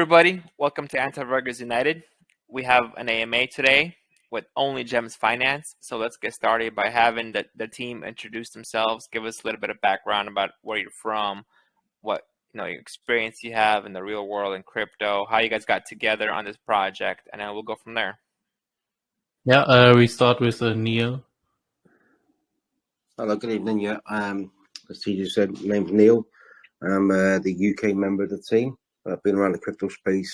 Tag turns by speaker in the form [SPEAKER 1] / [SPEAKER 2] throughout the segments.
[SPEAKER 1] everybody, welcome to Anti-Ruggers United. We have an AMA today with OnlyGems Finance. So let's get started by having the team introduce themselves, give us a little bit of background about where you're from, what your experience you have in the real world in crypto, how you guys got together on this project, and then we'll go from there.
[SPEAKER 2] Yeah, we start with Neil.
[SPEAKER 3] Hello, good evening. Yeah, as TJ said, my name's Neil. I'm the UK member of the team. I've been around the crypto space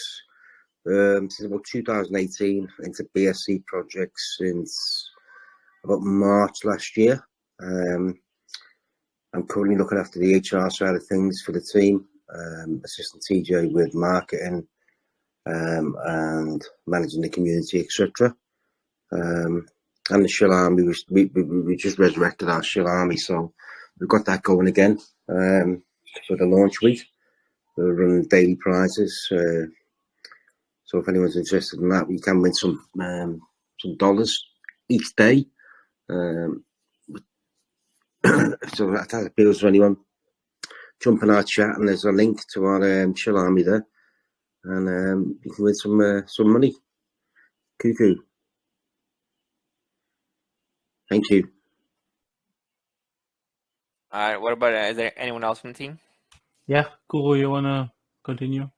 [SPEAKER 3] since about 2018, into BSC projects since about March last year. I'm currently looking after the HR side of things for the team, assisting TJ with marketing and managing the community, etc. And the Shill Army, we just resurrected our Shill Army, so we've got that going again for the launch week. We're running daily prizes, so if anyone's interested in that, we can win some dollars each day. So that appeals to anyone. Jump in our chat, and there's a link to our Shill Army there, and you can win some money. Cuckoo. Thank you.
[SPEAKER 1] All right, what about, is there anyone else from the team?
[SPEAKER 2] Yeah, Kuro, you want to continue?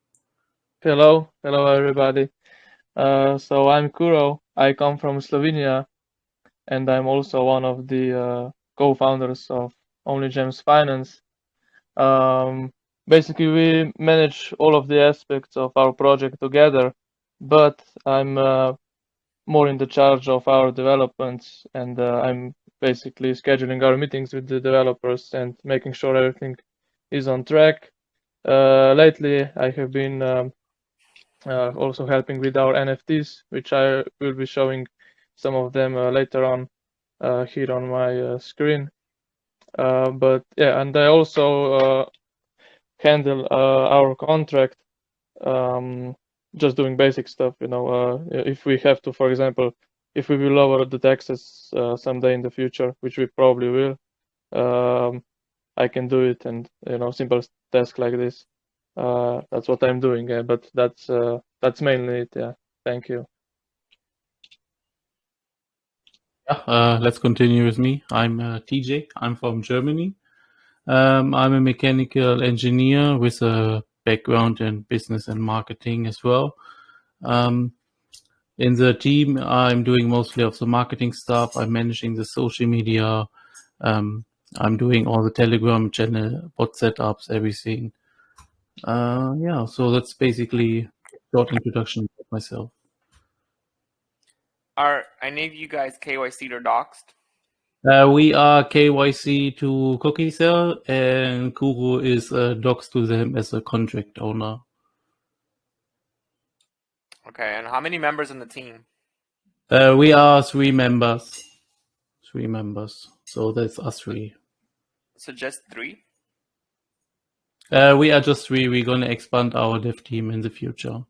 [SPEAKER 4] Hello everybody. So I'm Kuro. I come from Slovenia, and I'm also one of the co-founders of OnlyGems Finance. Basically, we manage all of the aspects of our project together, but I'm more in the charge of our developments, and I'm basically scheduling our meetings with the developers and making sure everything is on track. Lately, I have been also helping with our NFTs, which I will be showing some of them later on here on my screen. But yeah, and I also handle our contract, just doing basic stuff. If we have to, for example, if we will lower the taxes someday in the future, which we probably will, I can do it, and simple task like this. That's what I'm doing, but that's mainly it. Yeah, thank you.
[SPEAKER 2] Yeah, let's continue with me. I'm TJ. I'm from Germany. I'm a mechanical engineer with a background in business and marketing as well. In the team, I'm doing mostly of the marketing stuff. I'm managing the social media. I'm doing all the Telegram channel, bot setups, everything. Yeah, so that's basically a short introduction of myself.
[SPEAKER 1] Are any of you guys KYC'd or doxed?
[SPEAKER 2] We are KYC to CookieCell, and Kuro is doxed to them as a contract owner.
[SPEAKER 1] Okay, and how many members on the team?
[SPEAKER 2] We are 3 members. 3 members. So that's us 3.
[SPEAKER 1] So just 3?
[SPEAKER 2] We are just 3. We're going to expand our dev team in the future.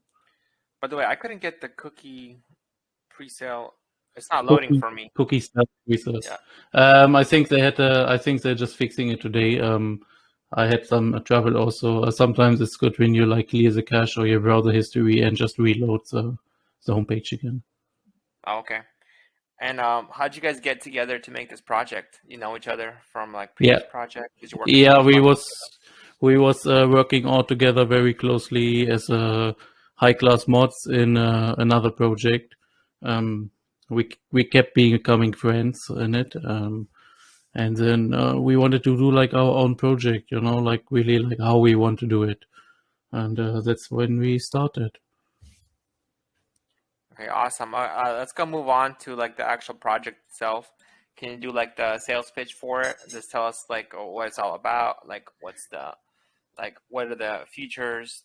[SPEAKER 1] By the way, I couldn't get the cookie pre-sale. It's not loading for me.
[SPEAKER 2] CookieCell with us.
[SPEAKER 1] Yeah.
[SPEAKER 2] I think I think they're just fixing it today. I had some trouble also. Sometimes it's good when you clear the cache or your browser history and just reload the homepage again.
[SPEAKER 1] Oh, okay. And how'd you guys get together to make this project? You know each other from previous projects? Did you work
[SPEAKER 2] we was working all together very closely as high-class mods in another project. We kept becoming friends in it, and then we wanted to do our own project, really how we want to do it, and that's when we started.
[SPEAKER 1] Okay, awesome. Let's go move on to the actual project itself. Can you do the sales pitch for it? Just tell us what it's all about. What's the what are the features?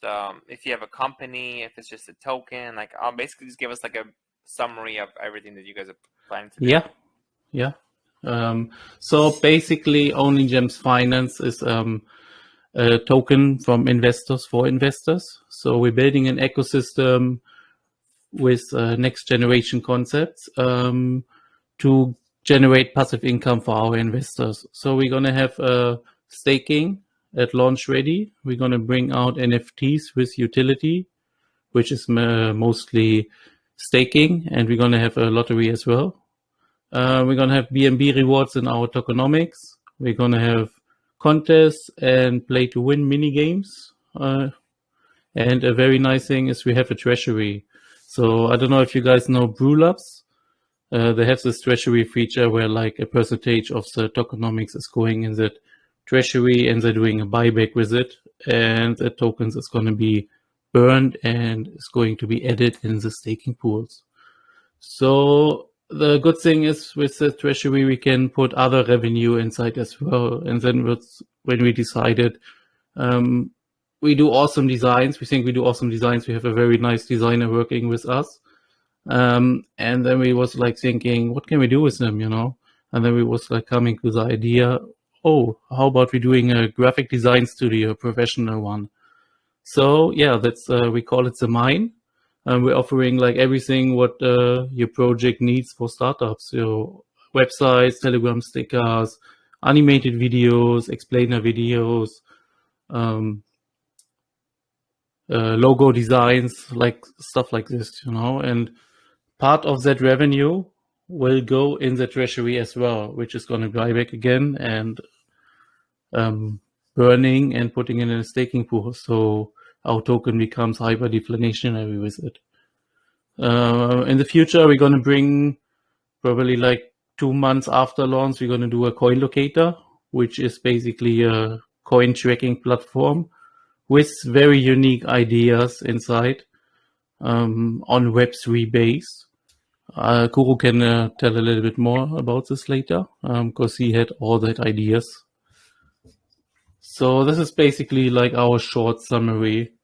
[SPEAKER 1] If you have a company, if it's just a token. Basically just give us a summary of everything that you guys are planning to do.
[SPEAKER 2] Yeah. So basically, OnlyGems Finance is a token from investors for investors. So we're building an ecosystem with next generation concepts to generate passive income for our investors. So we're going to have staking at launch ready. We're going to bring out NFTs with utility. which is mostly staking, and we're going to have a lottery as well. We're going to have BNB rewards in our tokenomics. We're going to have contests and play to win mini games. And a very nice thing is we have a treasury. So I don't know if you guys know Brewlabs. They have this treasury feature where like a percentage of the tokenomics is going in that treasury, and they're doing a buyback with it, and the tokens is going to be burned and is going to be added in the staking pools. So the good thing is with the treasury, we can put other revenue inside as well. And then when we decided, we do awesome designs. We think we do awesome designs. We have a very nice designer working with us. And then we was like thinking, what can we do with them, you know? And then we was like coming to the idea, oh, how about we doing a graphic design studio, a professional one? So yeah, that's we call it the Mine. We're offering like everything what your project needs for startups. So websites, Telegram stickers, animated videos, explainer videos, logo designs, like stuff like this, you know. And part of that revenue will go in the treasury as well, which is going to buy back again and burning and putting it in a staking pool. So our token becomes hyper deflationary with it. In the future, we're going to bring probably like 2 months after launch, we're going to do a CoinLocator, which is basically a coin tracking platform with very unique ideas inside on Web3 base. Kuro can tell a little bit more about this later because he had all that ideas. So this is basically like our short summary.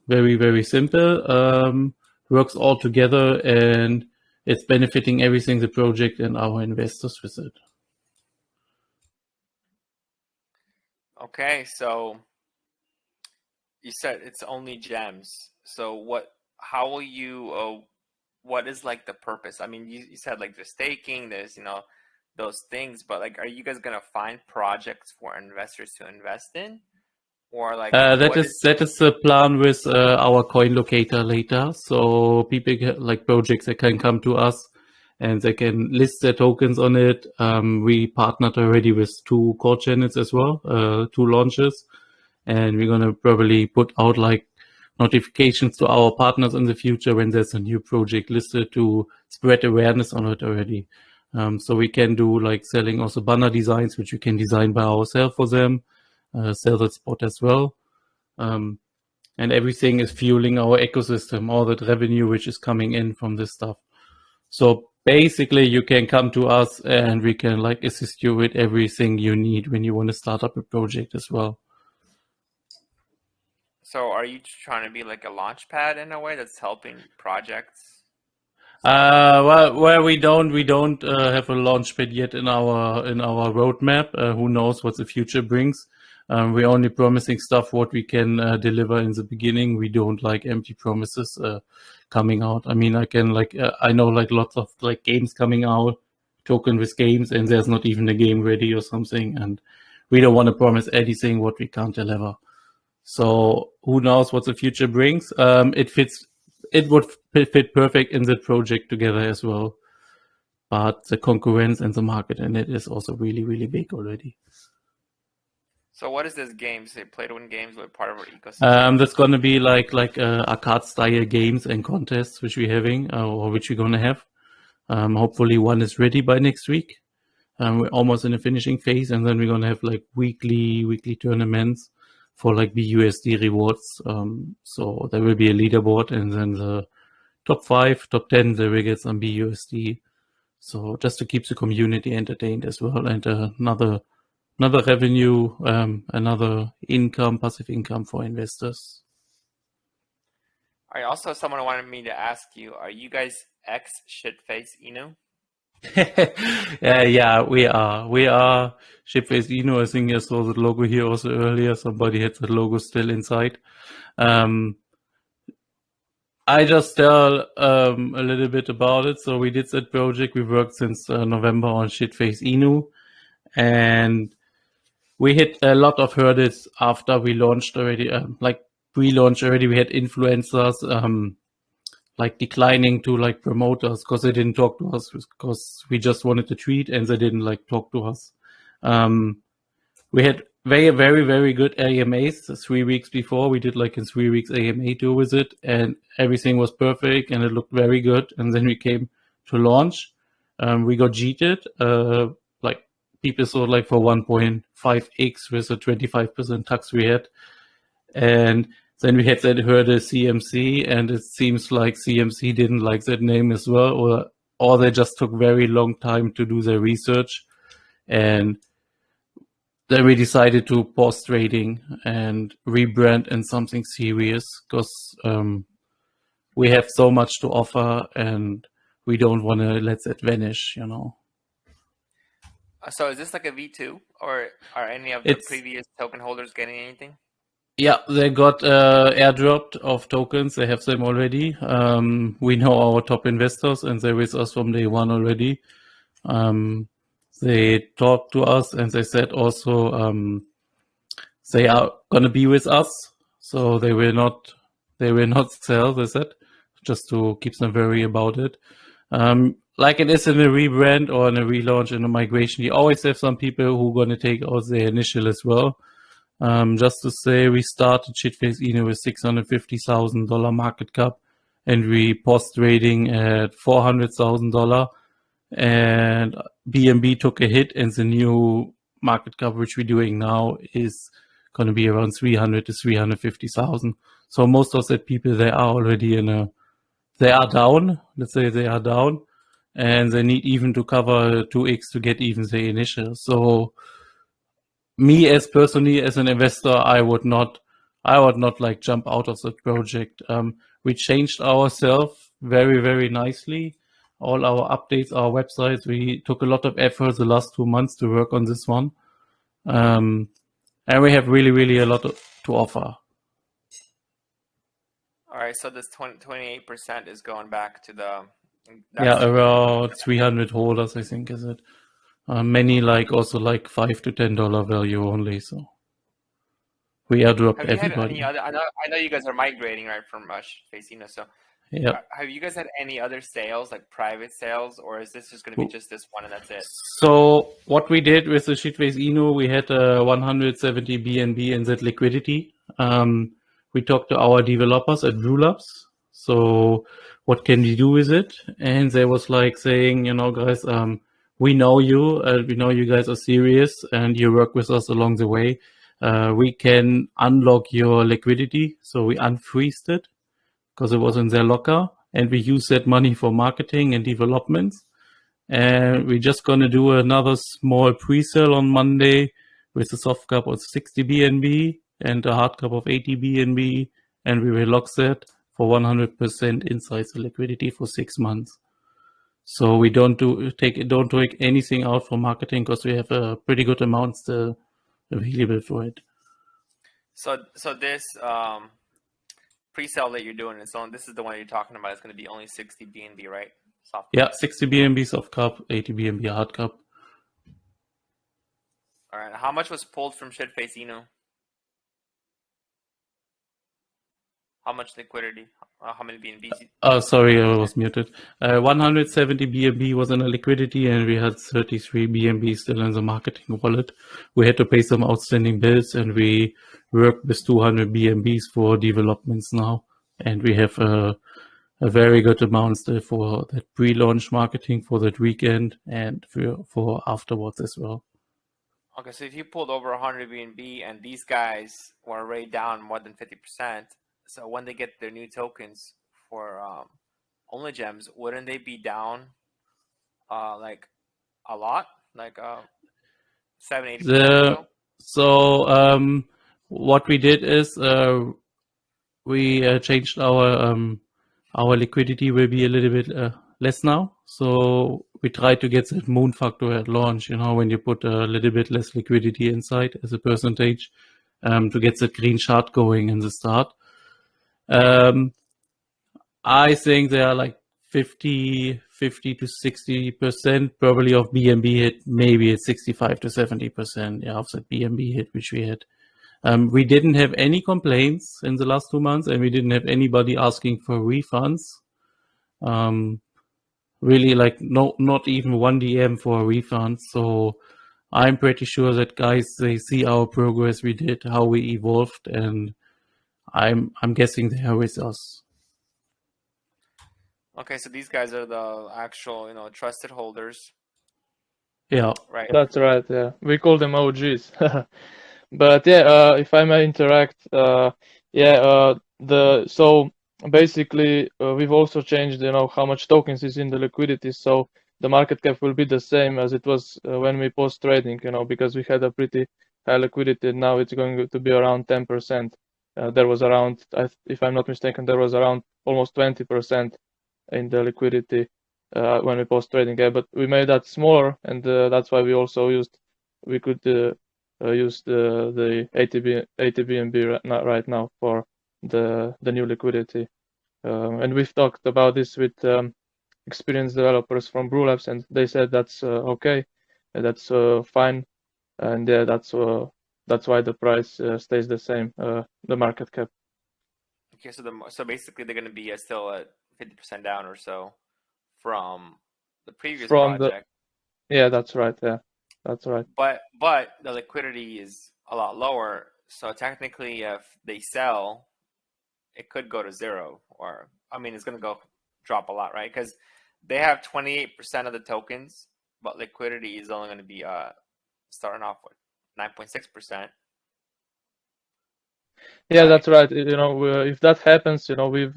[SPEAKER 2] Very, very simple. Works all together, and it's benefiting everything, the project and our investors with it.
[SPEAKER 1] Okay, so you said it's OnlyGems. So how will you, what is like the purpose? I mean, you said like there's staking, there's, you know, those things, but like, are you guys going to find projects for investors to invest in? Or like
[SPEAKER 2] that is the plan with our CoinLocator later. So people like projects that can come to us and they can list their tokens on it. We partnered already with 2 core channels as well, 2 launches, and we're gonna probably put out like notifications to our partners in the future when there's a new project listed to spread awareness on it already. So we can do like selling also banner designs, which we can design by ourselves for them. Sell that spot as well. And everything is fueling our ecosystem, all that revenue which is coming in from this stuff. So basically you can come to us and we can like assist you with everything you need when you want to start up a project as well.
[SPEAKER 1] So are you trying to be like a launch pad in a way that's helping projects?
[SPEAKER 2] Well, we don't have a launch pad yet in our roadmap. Who knows what the future brings? We're only promising stuff what we can deliver in the beginning. We don't like empty promises coming out. I mean, I can like I know like lots of like games coming out, token with games, and there's not even a game ready or something. And we don't want to promise anything what we can't deliver. So who knows what the future brings? It would fit perfect in the project together as well. But the concurrence and the market in it is also really, really big already.
[SPEAKER 1] So what is this game? Say play to win games with part of our ecosystem?
[SPEAKER 2] That's going to be like arcade style games and contests which we're having or which we're going to have. Hopefully one is ready by next week. We're almost in the finishing phase, and then we're going to have like weekly tournaments for like BUSD rewards. So there will be a leaderboard, and then the top 5, top 10, they will get some BUSD. So just to keep the community entertained as well, and another revenue, another income, passive income for investors.
[SPEAKER 1] All right. Also, someone wanted me to ask you: are you guys ex shitface Inu?
[SPEAKER 2] Yeah, we are shitface Inu. I think I saw the logo here also earlier. Somebody had the logo still inside. I just tell a little bit about it. So we did that project. We worked since November on shitface Inu, and we hit a lot of hurdles after we launched already. Like pre-launch already, we had influencers like declining to like promoters because they didn't talk to us because we just wanted to tweet and they didn't like talk to us. We had very good AMAs 3 weeks before. We did like in 3 weeks AMA tour with it, and everything was perfect and it looked very good. And then we came to launch. We got cheated. Like people sold like for 1.5x with a 25% tax we had. And then we had that heard a CMC, and it seems like CMC didn't like that name as well, or they just took very long time to do their research. And then we decided to pause trading and rebrand in something serious because we have so much to offer and we don't want to let that vanish, you know.
[SPEAKER 1] So is this like a V2, or are any of the previous token holders getting anything?
[SPEAKER 2] Yeah, they got airdropped of tokens. They have them already. We know our top investors and they're with us from day one already. They talked to us and they said also they are gonna be with us, so they will not sell. They said, just to keep them very about it. Like it is in a rebrand or in a relaunch and a migration, you always have some people who are gonna take out their initial as well. Just to say, we started Shitface Eno with $650,000 market cap, and we paused trading at $400,000. And BNB took a hit, and the new market cap which we're doing now is going to be around 300 to 350,000. So most of the people, they are already they are down. Let's say they are down, and they need even to cover 2x to get even the initial. So me as personally as an investor, I would not like jump out of the project. We changed ourselves very nicely. All our updates, our websites, we took a lot of effort the last 2 months to work on this one. And we have really a lot to offer.
[SPEAKER 1] All right, so this 28% is going back to the...
[SPEAKER 2] Yeah, around 300 holders, I think, is it? Many like also like $5 to $10 value only, so we airdropped everybody.
[SPEAKER 1] I know you guys are migrating right from Shitface Eno, so
[SPEAKER 2] yeah.
[SPEAKER 1] Have you guys had any other sales, like private sales, or is this just going to be just this one and that's it?
[SPEAKER 2] So what we did with the Shitface Eno, we had 170 BNB in that liquidity. We talked to our developers at Brewlabs. So what can we do with it? And they was like saying, you know, guys, we know you guys are serious and you work with us along the way. We can unlock your liquidity. So we unfreezed it because it was in their locker, and we use that money for marketing and developments. And we're just going to do another small pre-sale on Monday with a soft cap of 60 BNB and a hard cap of 80 BNB. And we will lock that for 100% inside the liquidity for 6 months. So we don't take anything out for marketing because we have a pretty good amount still available for it.
[SPEAKER 1] So this pre-sale that you're doing, this is the one you're talking about. It's going to be only 60 BNB, right? Soft
[SPEAKER 2] yeah, 60 BNB soft cap, 80 BNB hard cap.
[SPEAKER 1] All right. How much was pulled from Shitface Eno? How much liquidity? How many BNBs?
[SPEAKER 2] Sorry, I was muted. 170 BNB was in a liquidity, and we had 33 BNB still in the marketing wallet. We had to pay some outstanding bills, and we worked with 200 BNBs for developments now. And we have a very good amount still for that pre-launch marketing for that weekend and for afterwards as well.
[SPEAKER 1] Okay, so if you pulled over 100 BNB and these guys were already down more than 50%, so when they get their new tokens for OnlyGems, wouldn't they be down like a lot, like 7-8%?
[SPEAKER 2] So what we did is we changed our liquidity will be a little bit less now. So we try to get that moon factor at launch. You know, when you put a little bit less liquidity inside as a percentage to get the green chart going in the start. I think there are like 50 to 60% probably of BNB hit, maybe it's 65 to 70%, yeah, of that BNB hit which we had. We didn't have any complaints in the last 2 months, and we didn't have anybody asking for refunds. Really, like, not even one DM for a refund. So I'm pretty sure that guys, they see our progress we did, how we evolved, and I'm guessing they are with us.
[SPEAKER 1] Okay, so these guys are the actual, trusted holders,
[SPEAKER 2] Yeah.
[SPEAKER 1] right?
[SPEAKER 4] That's right. Yeah, we call them OGs. But yeah, if I may interact, so basically we've also changed, how much tokens is in the liquidity. So the market cap will be the same as it was when we post trading, because we had a pretty high liquidity. And now it's going to be around 10%. There was around, if I'm not mistaken, there was around almost 20% in the liquidity when we post trading. Yeah, but we made that smaller, and that's why we also we could use the ATBNB right now for the new liquidity. And we've talked about this with experienced developers from Brew Labs, and they said that's okay, that's fine, and that's why the price stays the same, the market cap.
[SPEAKER 1] Okay, so basically they're going to be still at 50% down or so from the previous project.
[SPEAKER 4] Yeah, that's right. Yeah, that's right.
[SPEAKER 1] But the liquidity is a lot lower, so technically if they sell, it could go to zero, or it's going to drop a lot, right? Because they have 28% of the tokens, but liquidity is only going to be starting off with 9.6%.
[SPEAKER 4] Yeah, that's right. If that happens, we've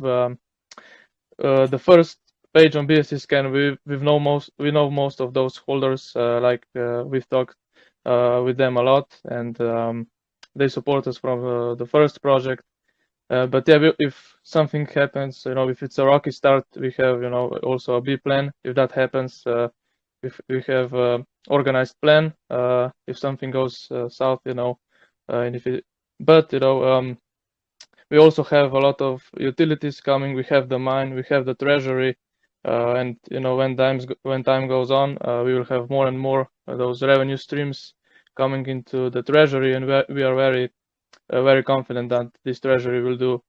[SPEAKER 4] the first page on BSC scan, we know most of those holders. We've talked with them a lot, and they support us from the first project. But yeah, if something happens, if it's a rocky start, we have also a B plan. If that happens, if we have organized plan. If something goes south, and we also have a lot of utilities coming. We have the mine, we have the treasury, and when time goes on, we will have more and more those revenue streams coming into the treasury, and we are very confident that this treasury will do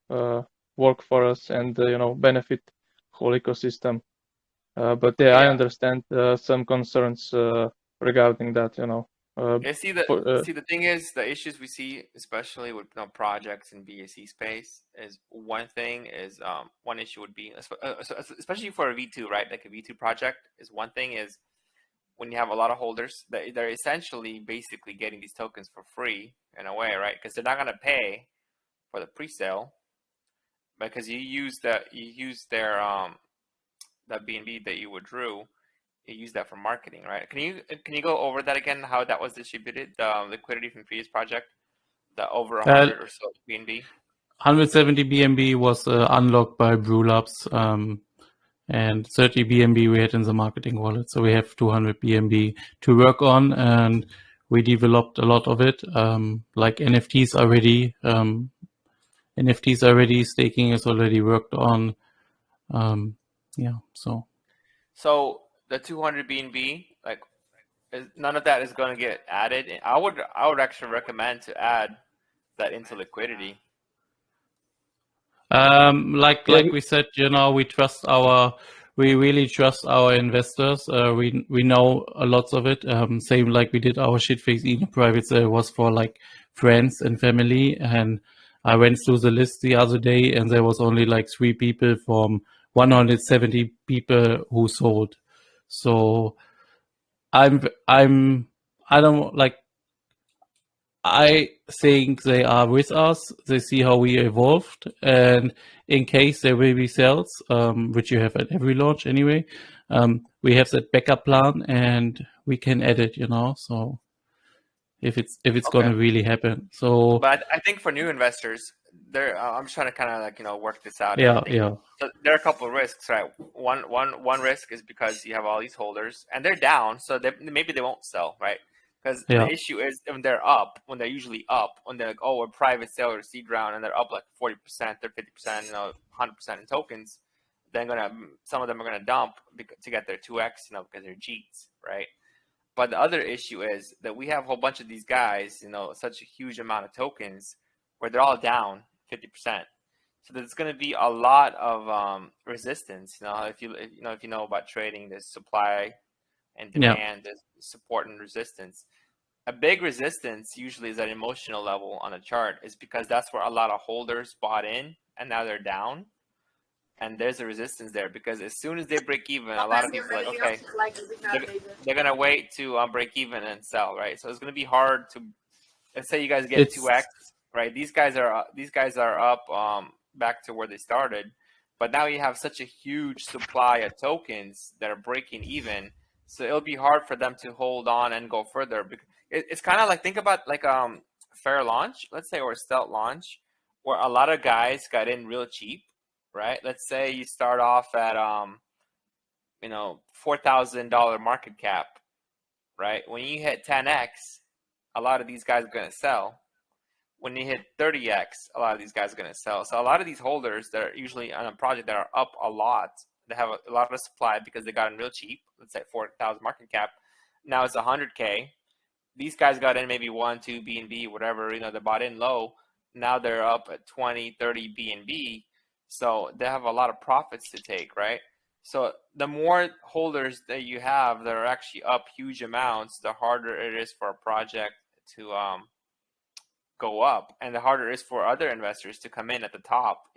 [SPEAKER 4] work for us and benefit whole ecosystem. But yeah, I understand some concerns regarding that.
[SPEAKER 1] The thing is, the issues we see, especially with projects in BSC space, is one issue would be, especially for a V2, right? Like a V2 project is one thing is when you have a lot of holders, they're essentially basically getting these tokens for free in a way, right? Because they're not going to pay for the pre-sale because you use their that BNB that you withdrew. You use that for marketing, right? Can you go over that again? How that was distributed, the liquidity from previous project, the over 100 or so BNB.
[SPEAKER 2] 170 BNB was unlocked by Brew Labs, and 30 BNB we had in the marketing wallet. So we have 200 BNB to work on, and we developed a lot of it. Like NFTs already, staking is already worked on.
[SPEAKER 1] So the 200 BNB, like, none of that is going to get added. I would actually recommend to add that into liquidity.
[SPEAKER 2] Like we said, we really trust our investors. We know a lot of it. Same like we did our shitface Eden private sale was for like friends and family. And I went through the list the other day, and there was only like 3 people from 170 people who sold. So I think they are with us. They see how we evolved, and in case there will be sales, which you have at every launch anyway, we have that backup plan, and we can add it. So if it's going to really happen. So,
[SPEAKER 1] but I think for new investors, I'm just trying to kind of work this out.
[SPEAKER 2] Yeah.
[SPEAKER 1] So there are a couple of risks, right? One risk is because you have all these holders and they're down, so maybe they won't sell, right? Because the issue is when they're up, when they're usually up, when they're like, oh, we're private sale or seed round, and they're up like 40%, they're 50%, 100% in tokens. Then some of them are gonna dump to get their 2x, because they're Gs, right? But the other issue is that we have a whole bunch of these guys, such a huge amount of tokens where they're all down 50%. So there's going to be a lot of resistance. If you know about trading, there's supply and demand, there's support and resistance. A big resistance usually is at emotional level on a chart, is because that's where a lot of holders bought in and now they're down. And there's a resistance there because as soon as they break even, a lot of people are like, okay, they're going to wait to break even and sell, right? So it's going to be hard to, let's say you guys get 2x, right? These guys are up back to where they started, but now you have such a huge supply of tokens that are breaking even. So it'll be hard for them to hold on and go further. It's kind of like, think about like fair launch, let's say, or stealth launch, where a lot of guys got in real cheap, right? Let's say you start off at $4,000 market cap, right? When you hit 10x, a lot of these guys are going to sell. When you hit 30x, a lot of these guys are going to sell. So a lot of these holders that are usually on a project that are up a lot, they have a lot of supply because they got in real cheap. Let's say 4,000 market cap. Now it's 100K. These guys got in maybe 1, 2 BNB, whatever, they bought in low. Now they're up at 20, 30 BNB. So they have a lot of profits to take, right? So the more holders that you have that are actually up huge amounts, the harder it is for a project to go up, and the harder it is for other investors to come in at the top.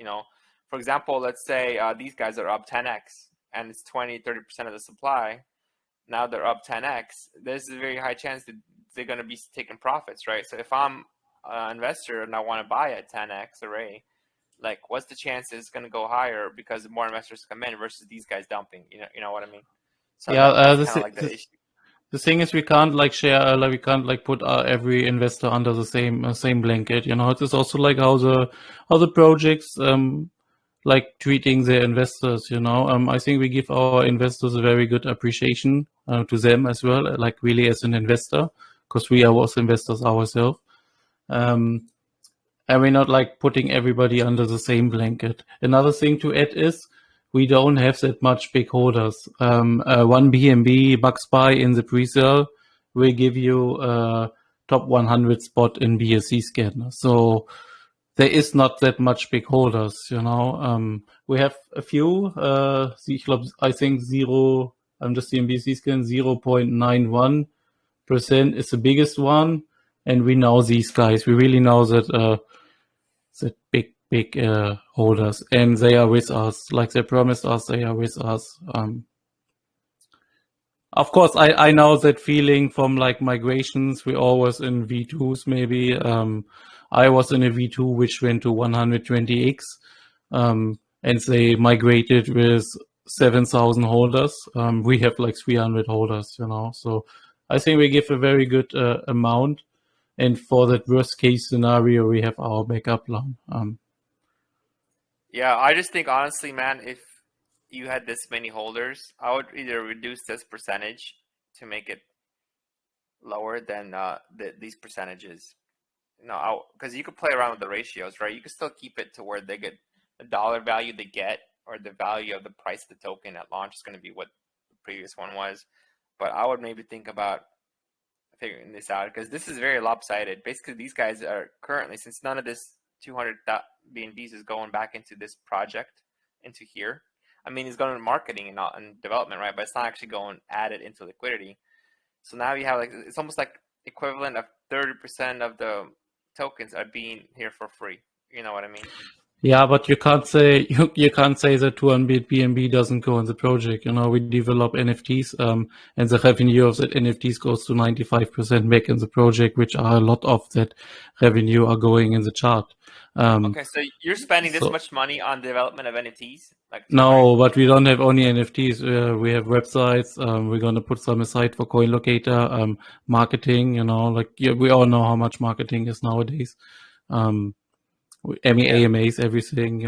[SPEAKER 1] For example, let's say these guys are up 10x and it's 20, 30% of the supply. Now they're up 10x. There's a very high chance that they're going to be taking profits, right? So if I'm an investor and I want to buy at 10x array, like, what's the chance it's going to go higher because more investors come in versus these guys dumping? You know what I mean? So that's kind of like the issue.
[SPEAKER 2] The thing is, we can't share, we can't put every investor under the same blanket. It is also like how the projects treating their investors. I think we give our investors a very good appreciation to them as well, really as an investor, because we are also investors ourselves. And we're not putting everybody under the same blanket. Another thing to add is we don't have that much big holders. 1 BNB Bucks buy in the presale will give you a top 100 spot in BSC scanner. So there is not that much big holders, we have a few, I think I'm just seeing BSC scan, 0.91% is the biggest one. And we know these guys, we really know that, big holders, and they are with us, like they promised us, they are with us. Of course, I know that feeling from migrations. We always in V2s maybe. I was in a V2 which went to 120x, and they migrated with 7,000 holders. We have 300 holders, so I think we give a very good amount. And for that worst case scenario, we have our backup plan.
[SPEAKER 1] Yeah, I just think, honestly, man, if you had this many holders, I would either reduce this percentage to make it lower than these percentages. Because you could play around with the ratios, right? You can still keep it to where they get the dollar value they get, or the value of the price of the token at launch is going to be what the previous one was. But I would maybe think about figuring this out, because this is very lopsided. Basically, these guys are currently, since none of this 200 BNBs is going back into this project, into here. I mean, it's going to marketing and development, right? But it's not actually going added into liquidity. So now you have it's almost like equivalent of 30% of the tokens are being here for free. You know what I mean?
[SPEAKER 2] Yeah, but you can't say you can't say that 200 BNB doesn't go in the project. We develop NFTs, and the revenue of that NFTs goes to 95% back in the project, which are a lot of that revenue are going in the chart.
[SPEAKER 1] Okay, so you're spending this much money on development of NFTs?
[SPEAKER 2] No, but we don't have only NFTs. We have websites. We're going to put some aside for CoinLocator, marketing, we all know how much marketing is nowadays. AMAs, everything,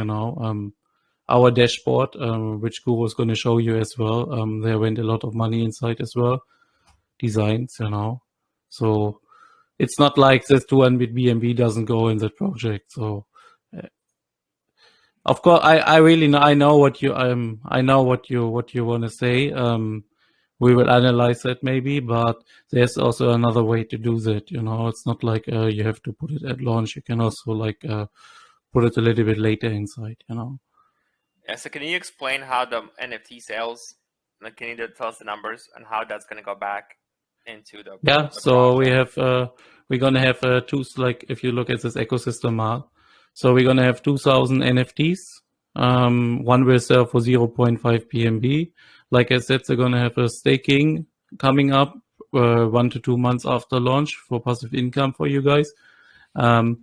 [SPEAKER 2] our dashboard, which Guru is going to show you as well. There went a lot of money inside as well. Designs, so it's not like this 200 BNB doesn't go in that project. So, of course, I really know, I know what you want to say. we will analyze that maybe, but there's also another way to do that. It's not like you have to put it at launch. You can also like put it a little bit later inside.
[SPEAKER 1] Yeah. So can you explain how the NFT sales? Like, can you tell us the numbers and how that's going to go back into the
[SPEAKER 2] so
[SPEAKER 1] project?
[SPEAKER 2] we're gonna have like if you look at this ecosystem so we're gonna have 2,000 NFTs. One will sell for 0.5 PMB. Like I said, they're gonna have a staking coming up 1 to 2 months after launch for passive income for you guys. And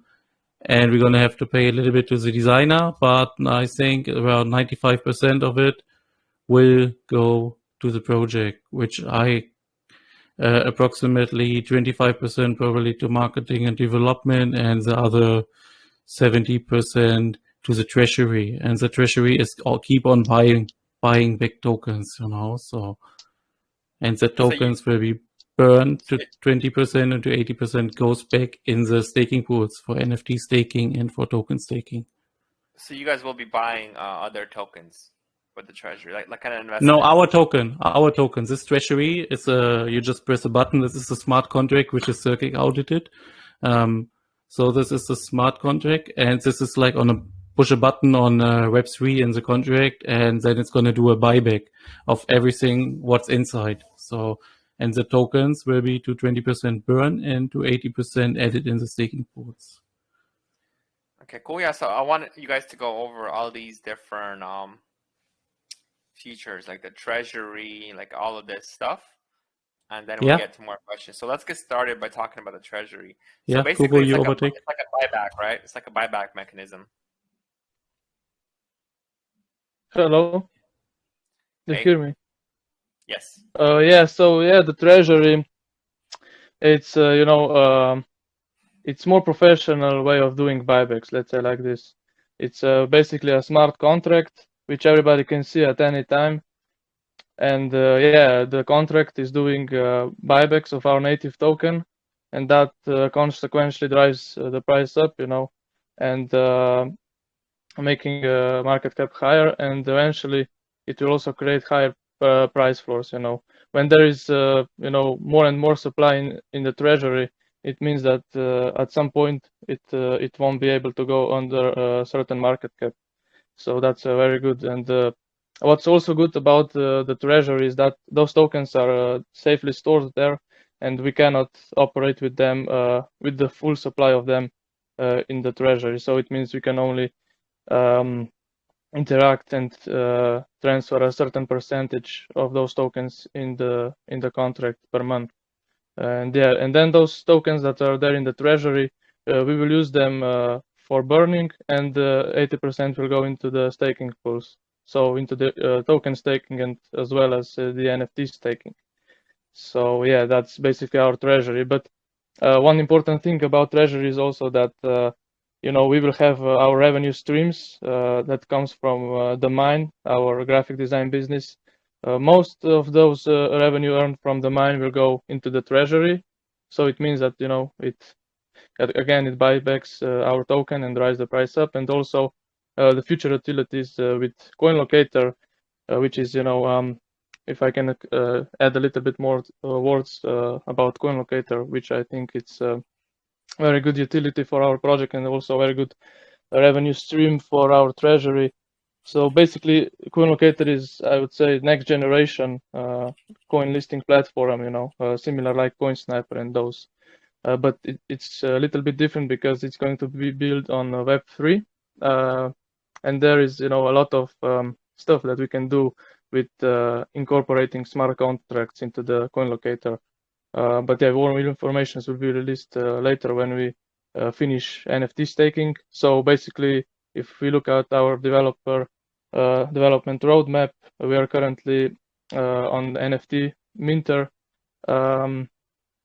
[SPEAKER 2] we're gonna have to pay a little bit to the designer, but I think around 95% of it will go to the project, which approximately 25% probably to marketing and development, and the other 70% to the treasury. And the treasury is keep on buying back tokens, So, and the tokens will be burned to 20% and to 80% goes back in the staking pools for NFT staking and for token staking.
[SPEAKER 1] So you guys will be buying other tokens with the treasury, like kind of investment?
[SPEAKER 2] No, our token. This treasury is you just press a button. This is a smart contract which is circuit audited. So this is a smart contract, and this is like push a button on Web3 in the contract, and then it's going to do a buyback of everything what's inside. So, and the tokens will be to 20% burn and to 80% added in the staking pools.
[SPEAKER 1] Okay, cool. Yeah, so I want you guys to go over all these different features, like the treasury, like all of this stuff, and then we'll get to more questions. So let's get started by talking about the treasury. So basically, it's like a buyback, right? It's like a buyback mechanism.
[SPEAKER 4] Hello, do you hear me?
[SPEAKER 1] Yes.
[SPEAKER 4] Yeah. So yeah, the treasury, it's it's more professional way of doing buybacks. Let's say like this. It's basically a smart contract which everybody can see at any time. And yeah, the contract is doing buybacks of our native token, and that consequently drives the price up, and making market cap higher, and eventually it will also create higher price floors. When there is more and more supply in the treasury, it means that at some point it won't be able to go under a certain market cap. So that's very good. And what's also good about the treasury is that those tokens are safely stored there, and we cannot operate with them with the full supply of them in the treasury. So it means we can only interact and transfer a certain percentage of those tokens in the contract per month. And yeah, and then those tokens that are there in the treasury, we will use them for burning, and 80% will go into the staking pools. So into the token staking and as well as the NFT staking. So yeah, that's basically our treasury. But one important thing about treasury is also that we will have our revenue streams that comes from the Mine, our graphic design business. Most of those revenue earned from the Mine will go into the treasury. So it means that it buybacks our token and drives the price up, and also the future utilities with CoinLocator, which is if I can add a little bit more words about CoinLocator, which I think it's a very good utility for our project and also a very good revenue stream for our treasury. So basically, CoinLocator is, I would say, next generation coin listing platform, similar like CoinSniper and those. But it's a little bit different because it's going to be built on Web3. And there is, a lot of stuff that we can do with incorporating smart contracts into the CoinLocator. But yeah, more information will be released later when we finish NFT staking. So basically, if we look at our development roadmap, we are currently on NFT Minter. Then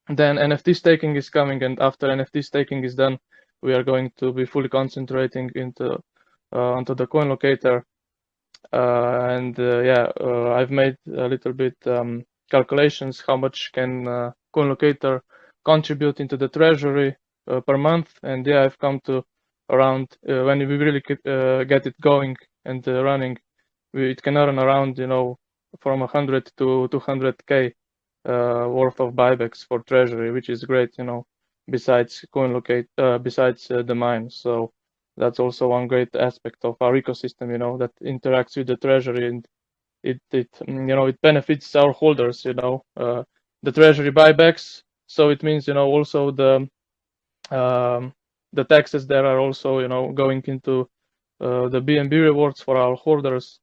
[SPEAKER 4] NFT staking is coming, and after NFT staking is done, we are going to be fully concentrating onto the CoinLocator. I've made a little bit calculations how much can CoinLocator contribute into the treasury per month, and yeah, I've come to around when we really get it going and running, it can earn around from 100 to 200k worth of buybacks for treasury, which is great, besides besides the mine. So that's also one great aspect of our ecosystem, that interacts with the treasury, and it benefits our holders, the treasury buybacks. So it means, also the taxes there are also, going into the BNB rewards for our holders.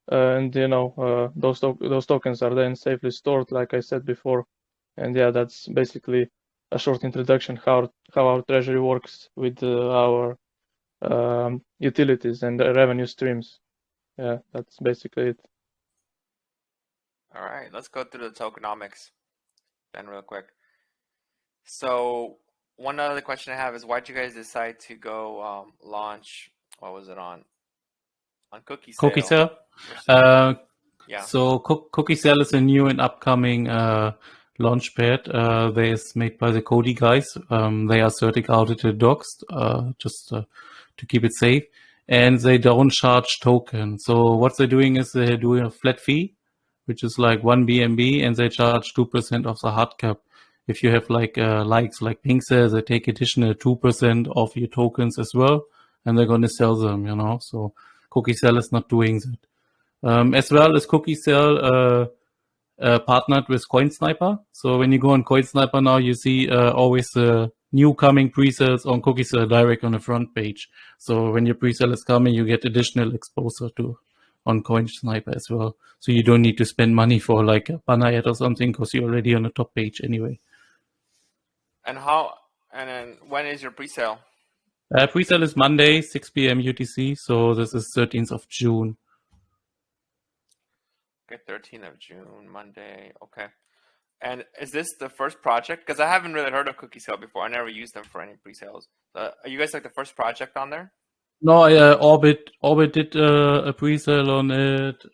[SPEAKER 4] And those tokens are then safely stored, like I said before. And yeah, that's basically a short introduction how our treasury works with our utilities and revenue streams. Yeah, that's basically it.
[SPEAKER 1] All right, let's go through the tokenomics then real quick. So one other question I have is, why'd you guys decide to go launch, what was it on Cookie Sale?
[SPEAKER 2] Cookie Sale?
[SPEAKER 1] Yeah.
[SPEAKER 2] So Cookie Sale is a new and upcoming launchpad. They is made by the Cody guys. They are certified audited docs, just to keep it safe. And they don't charge token. So what they're doing is they're doing a flat fee, which is like 1 BNB, and they charge 2% of the hard cap. If you have like likes, like Pink says, they take additional 2% of your tokens as well, and they're going to sell them, So Cookie Sale is not doing that. As well as Cookie Sale partnered with CoinSniper. So when you go on CoinSniper now, you see always the new coming pre-sales on Cookie Sale direct on the front page. So when your pre-sale is coming, you get additional exposure on CoinSniper as well. So you don't need to spend money for like a banner ad or something, because you're already on the top page anyway.
[SPEAKER 1] And then when is your pre-sale?
[SPEAKER 2] Pre-sale is Monday, 6 p.m. UTC. So this is 13th of June.
[SPEAKER 1] Okay, 13th of June, Monday. Okay. And is this the first project? Because I haven't really heard of Cookie Sale before. I never used them for any pre-sales. Are you guys like the first project on there?
[SPEAKER 2] No, Orbit did a pre-sale on it.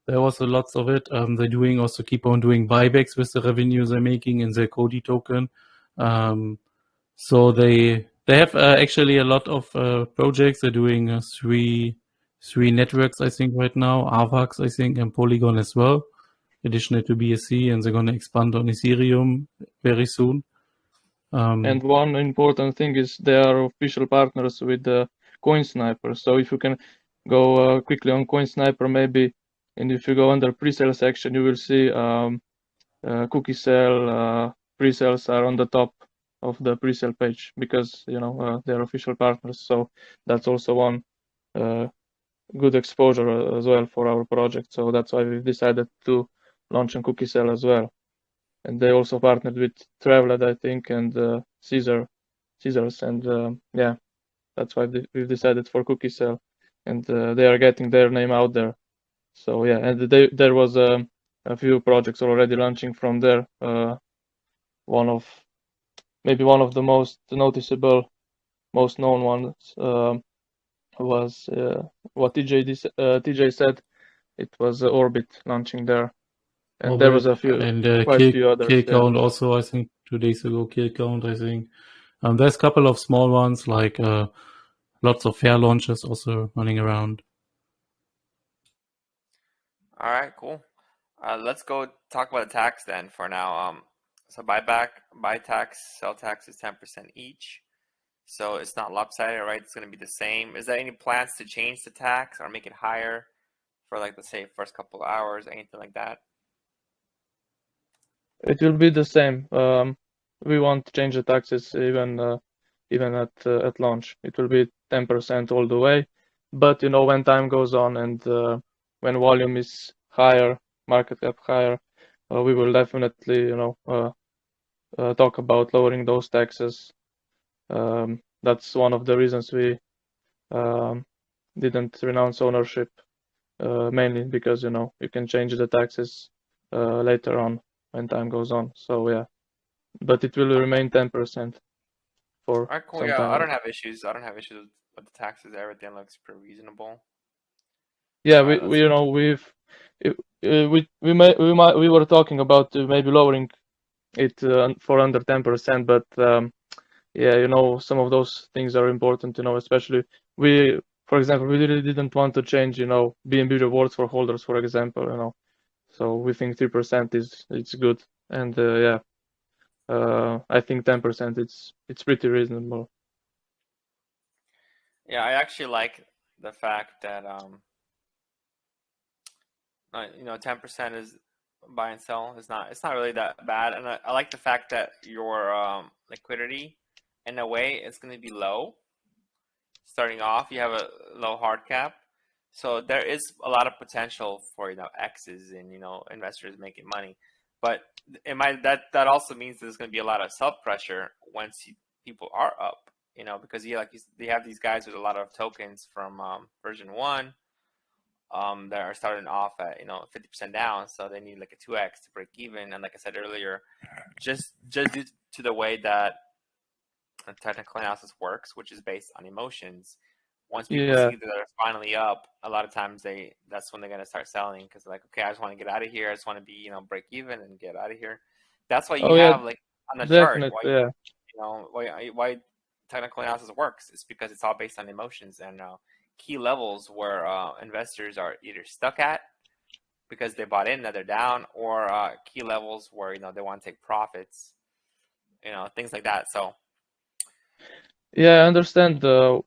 [SPEAKER 2] There was lots of it. They also keep on doing buybacks with the revenues they're making in their Cody token. So they have actually a lot of projects. They're doing three networks, I think, right now. Avax, I think, and Polygon as well, additional to BSC, and they're going to expand on Ethereum very soon.
[SPEAKER 4] And one important thing is they are official partners with the CoinSniper. So if you can go quickly on CoinSniper maybe, and if you go under pre-sale section, you will see Cookie Sale pre-sales are on the top of the pre-sale page, because they're official partners. So that's also one good exposure as well for our project. So that's why we've decided to launch on Cookie Sale as well. And they also partnered with Traveled, I think, and Caesars, and yeah, that's why we've decided for Cookie Sale, and they are getting their name out there. So yeah, and there was a few projects already launching from there. One of the most noticeable, most known ones was what TJ said. It was Orbit launching there. And there was a few,
[SPEAKER 2] and
[SPEAKER 4] quite a few others.
[SPEAKER 2] Kill Count also, I think 2 days ago. Kill Count, I think. There's a couple of small ones, like lots of fair launches also running around.
[SPEAKER 1] All right, cool. Let's go talk about the tax then for now. So buy tax, sell tax is 10% each. So it's not lopsided, right? It's going to be the same. Is there any plans to change the tax or make it higher for, like, let's say, first couple of hours, anything like that?
[SPEAKER 4] It will be the same. We won't change the taxes even at launch. It will be 10% all the way. But when time goes on and when volume is higher, market cap higher, we will definitely talk about lowering those taxes. That's one of the reasons we didn't renounce ownership, mainly because you can change the taxes later on when time goes on. So yeah, but it will remain 10% for
[SPEAKER 1] All right, cool.
[SPEAKER 4] some
[SPEAKER 1] Yeah,
[SPEAKER 4] time.
[SPEAKER 1] I don't have issues. I don't have issues with the taxes. Everything looks pretty reasonable.
[SPEAKER 4] Yeah, we were talking about maybe lowering it for under 10%, but yeah, some of those things are important, especially for example, we really didn't want to change, BNB rewards for holders, for example, So we think 3% is it's good, and yeah, I think 10% it's pretty reasonable.
[SPEAKER 1] Yeah, I actually like the fact that 10% is buy and sell. It's not really that bad, and I like the fact that your liquidity, in a way, is going to be low. Starting off, you have a low hard cap, so there is a lot of potential for X's and investors making money. But that also means there's going to be a lot of sell pressure once people are up, because they have these guys with a lot of tokens from version 1 that are starting off at 50% down, so they need like a 2x to break even. And like I said earlier, just due to the way that technical analysis works, which is based on emotions, once people see that they're finally up, a lot of times that's when they're going to start selling, because like, okay, I just want to get out of here, I just want to be break even and get out of here. That's why you have like on the chart why technical analysis works. It's because it's all based on emotions and key levels where investors are either stuck at because they bought in that they're down, or key levels where they want to take profits, things like that. So
[SPEAKER 4] yeah, I understand the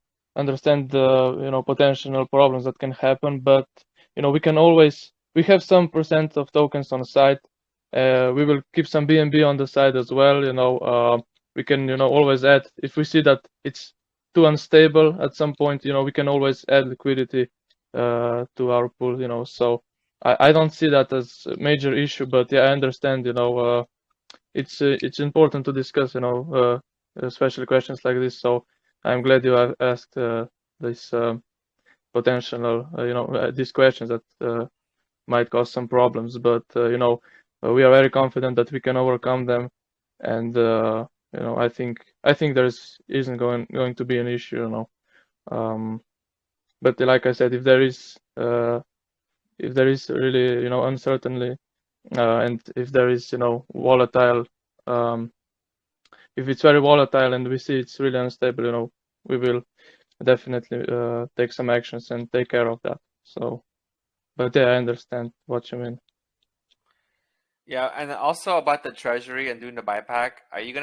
[SPEAKER 4] potential problems that can happen, but we have some percent of tokens on the side. We will keep some BNB on the side as well. We can always add if we see that it's too unstable at some point. We can always add liquidity to our pool. So I don't see that as a major issue, but yeah, I understand. It's important to discuss. Especially questions like this. So I'm glad you have asked this potential, these questions that might cause some problems. But we are very confident that we can overcome them, and I think isn't going to be an issue. But like I said, if there is really uncertainty, and if there is volatile. If it's very volatile and we see it's really unstable, we will definitely take some actions and take care of that. So, but yeah, I understand what you mean.
[SPEAKER 1] Yeah, and also about the treasury and doing the buyback, are you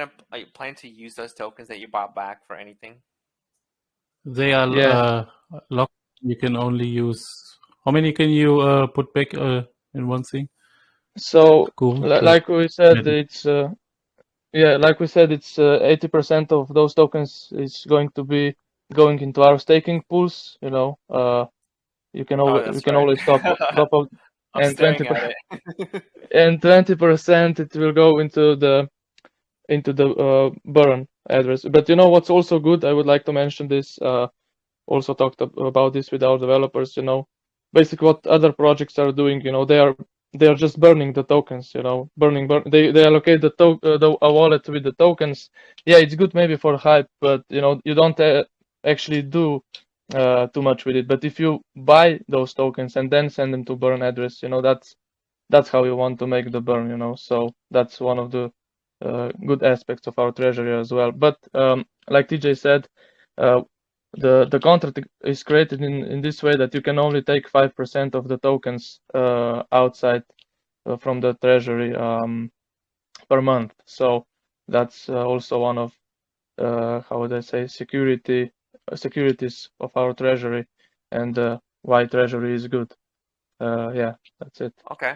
[SPEAKER 1] plan to use those tokens that you bought back for anything?
[SPEAKER 2] They are locked. You can only use. How many can you put back in one thing?
[SPEAKER 4] So, like we said, it's like we said, it's 80% of those tokens is going to be going into our staking pools. You can always top up, and 20% and 20% it will go into the burn address. But what's also good, I would like to mention this. Also talked about this with our developers. Basically what other projects are doing. They are just burning the tokens. They allocate the wallet with the tokens. Yeah, it's good maybe for hype, but you don't actually do too much with it. But if you buy those tokens and then send them to burn address, that's how you want to make the burn. So that's one of the good aspects of our treasury as well. But like TJ said, the contract is created in this way that you can only take 5% of the tokens outside from the treasury per month. So that's also one of how would I say securities of our treasury, and why treasury is good. Yeah, that's it.
[SPEAKER 1] Okay.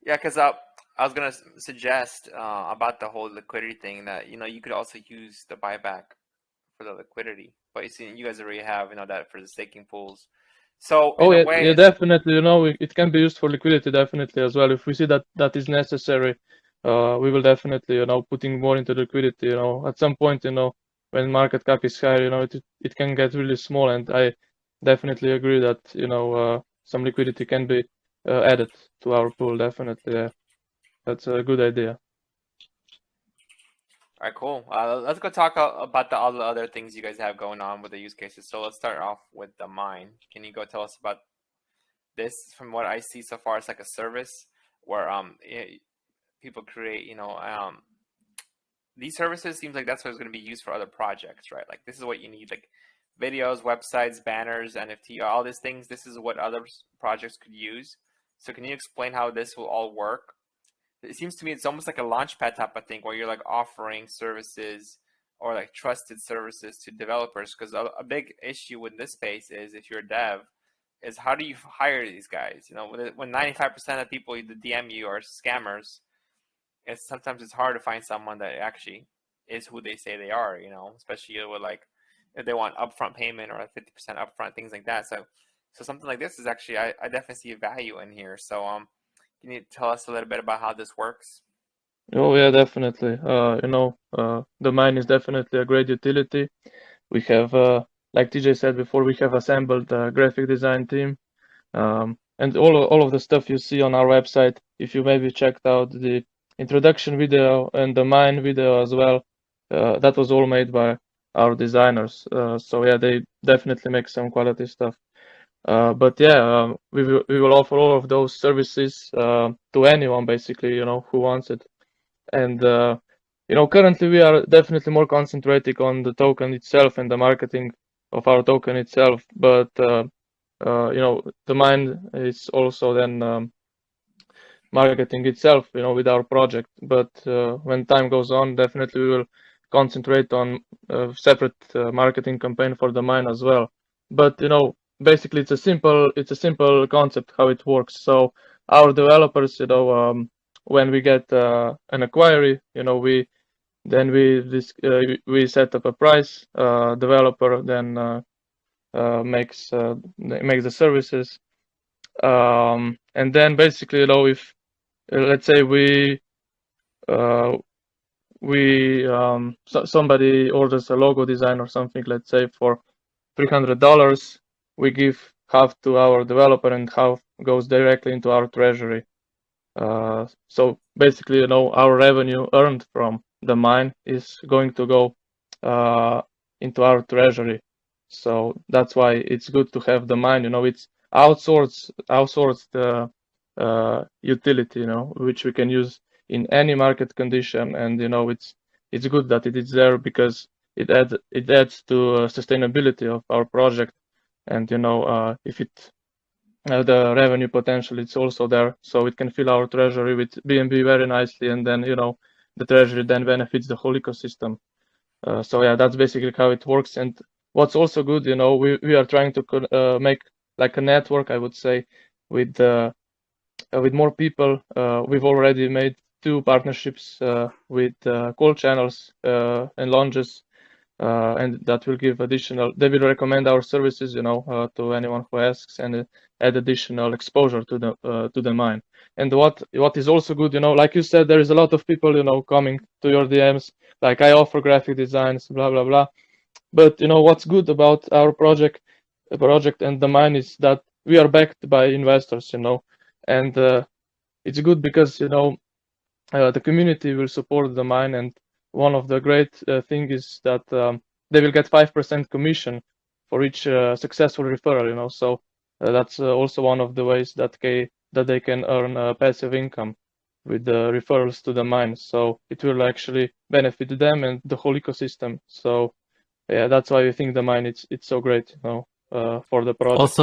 [SPEAKER 1] Yeah, because I was gonna suggest about the whole liquidity thing that you could also use the buyback for the liquidity, but you guys already have that for the staking pools. So in a way,
[SPEAKER 4] yeah, definitely. It can be used for liquidity definitely as well. If we see that is necessary, we will definitely putting more into liquidity. At some point, when market cap is higher, it can get really small, and I definitely agree that some liquidity can be added to our pool. Definitely, yeah. That's a good idea.
[SPEAKER 1] All right, cool. Let's go talk about all the other things you guys have going on with the use cases. So let's start off with the Mine. Can you go tell us about this? From what I see so far, it's like a service where people create, these services. Seems like that's what's going to be used for other projects, right? Like this is what you need, like videos, websites, banners, NFT, all these things. This is what other projects could use. So can you explain how this will all work? It seems to me it's almost like a launchpad type of thing where you're like offering services or like trusted services to developers. Because a big issue with this space is if you're a dev, is how do you hire these guys? You know, when 95% of people that DM you are scammers, sometimes it's hard to find someone that actually is who they say they are. You know, especially with like if they want upfront payment or like 50% upfront, things like that. So something like this is actually I definitely see a value in here. So can you tell us a little bit about how this works?
[SPEAKER 4] Oh yeah, definitely. The mine is definitely a great utility. We have, like TJ said before, we have assembled a graphic design team, and all of the stuff you see on our website. If you maybe checked out the introduction video and the mine video as well, that was all made by our designers. So yeah, they definitely make some quality stuff. But yeah, we will offer all of those services to anyone basically, who wants it. And currently we are definitely more concentrating on the token itself and the marketing of our token itself. But the mine is also then marketing itself, with our project. But when time goes on, definitely we will concentrate on a separate marketing campaign for the mine as well. But basically it's a simple concept how it works. So our developers, when we get an inquiry, we set up a price. Developer then makes the services, and then basically, if let's say somebody orders a logo design or something, let's say for $300, we give half to our developer and half goes directly into our treasury. So basically, our revenue earned from the mine is going to go into our treasury. So that's why it's good to have the mine. It's outsourced utility, which we can use in any market condition, and it's good that it is there because it adds to sustainability of our project, and if the revenue potential it's also there, so it can fill our treasury with BNB very nicely, and then the treasury then benefits the whole ecosystem. So yeah, that's basically how it works. And what's also good, we are trying to make like a network, I would say, with more people. We've already made 2 partnerships with call channels and launches, and that will give additional. They will recommend our services, to anyone who asks, and add additional exposure to the mine. And what is also good, like you said, there is a lot of people, coming to your DMs, like I offer graphic designs, blah blah blah. But what's good about our project and the mine is that we are backed by investors, and it's good because the community will support the mine, and one of the great thing is that they will get 5% commission for each successful referral. So that's also one of the ways that they can earn passive income with the referrals to the mine. So it will actually benefit them and the whole ecosystem. So yeah, that's why I think the mine it's so great, for the project.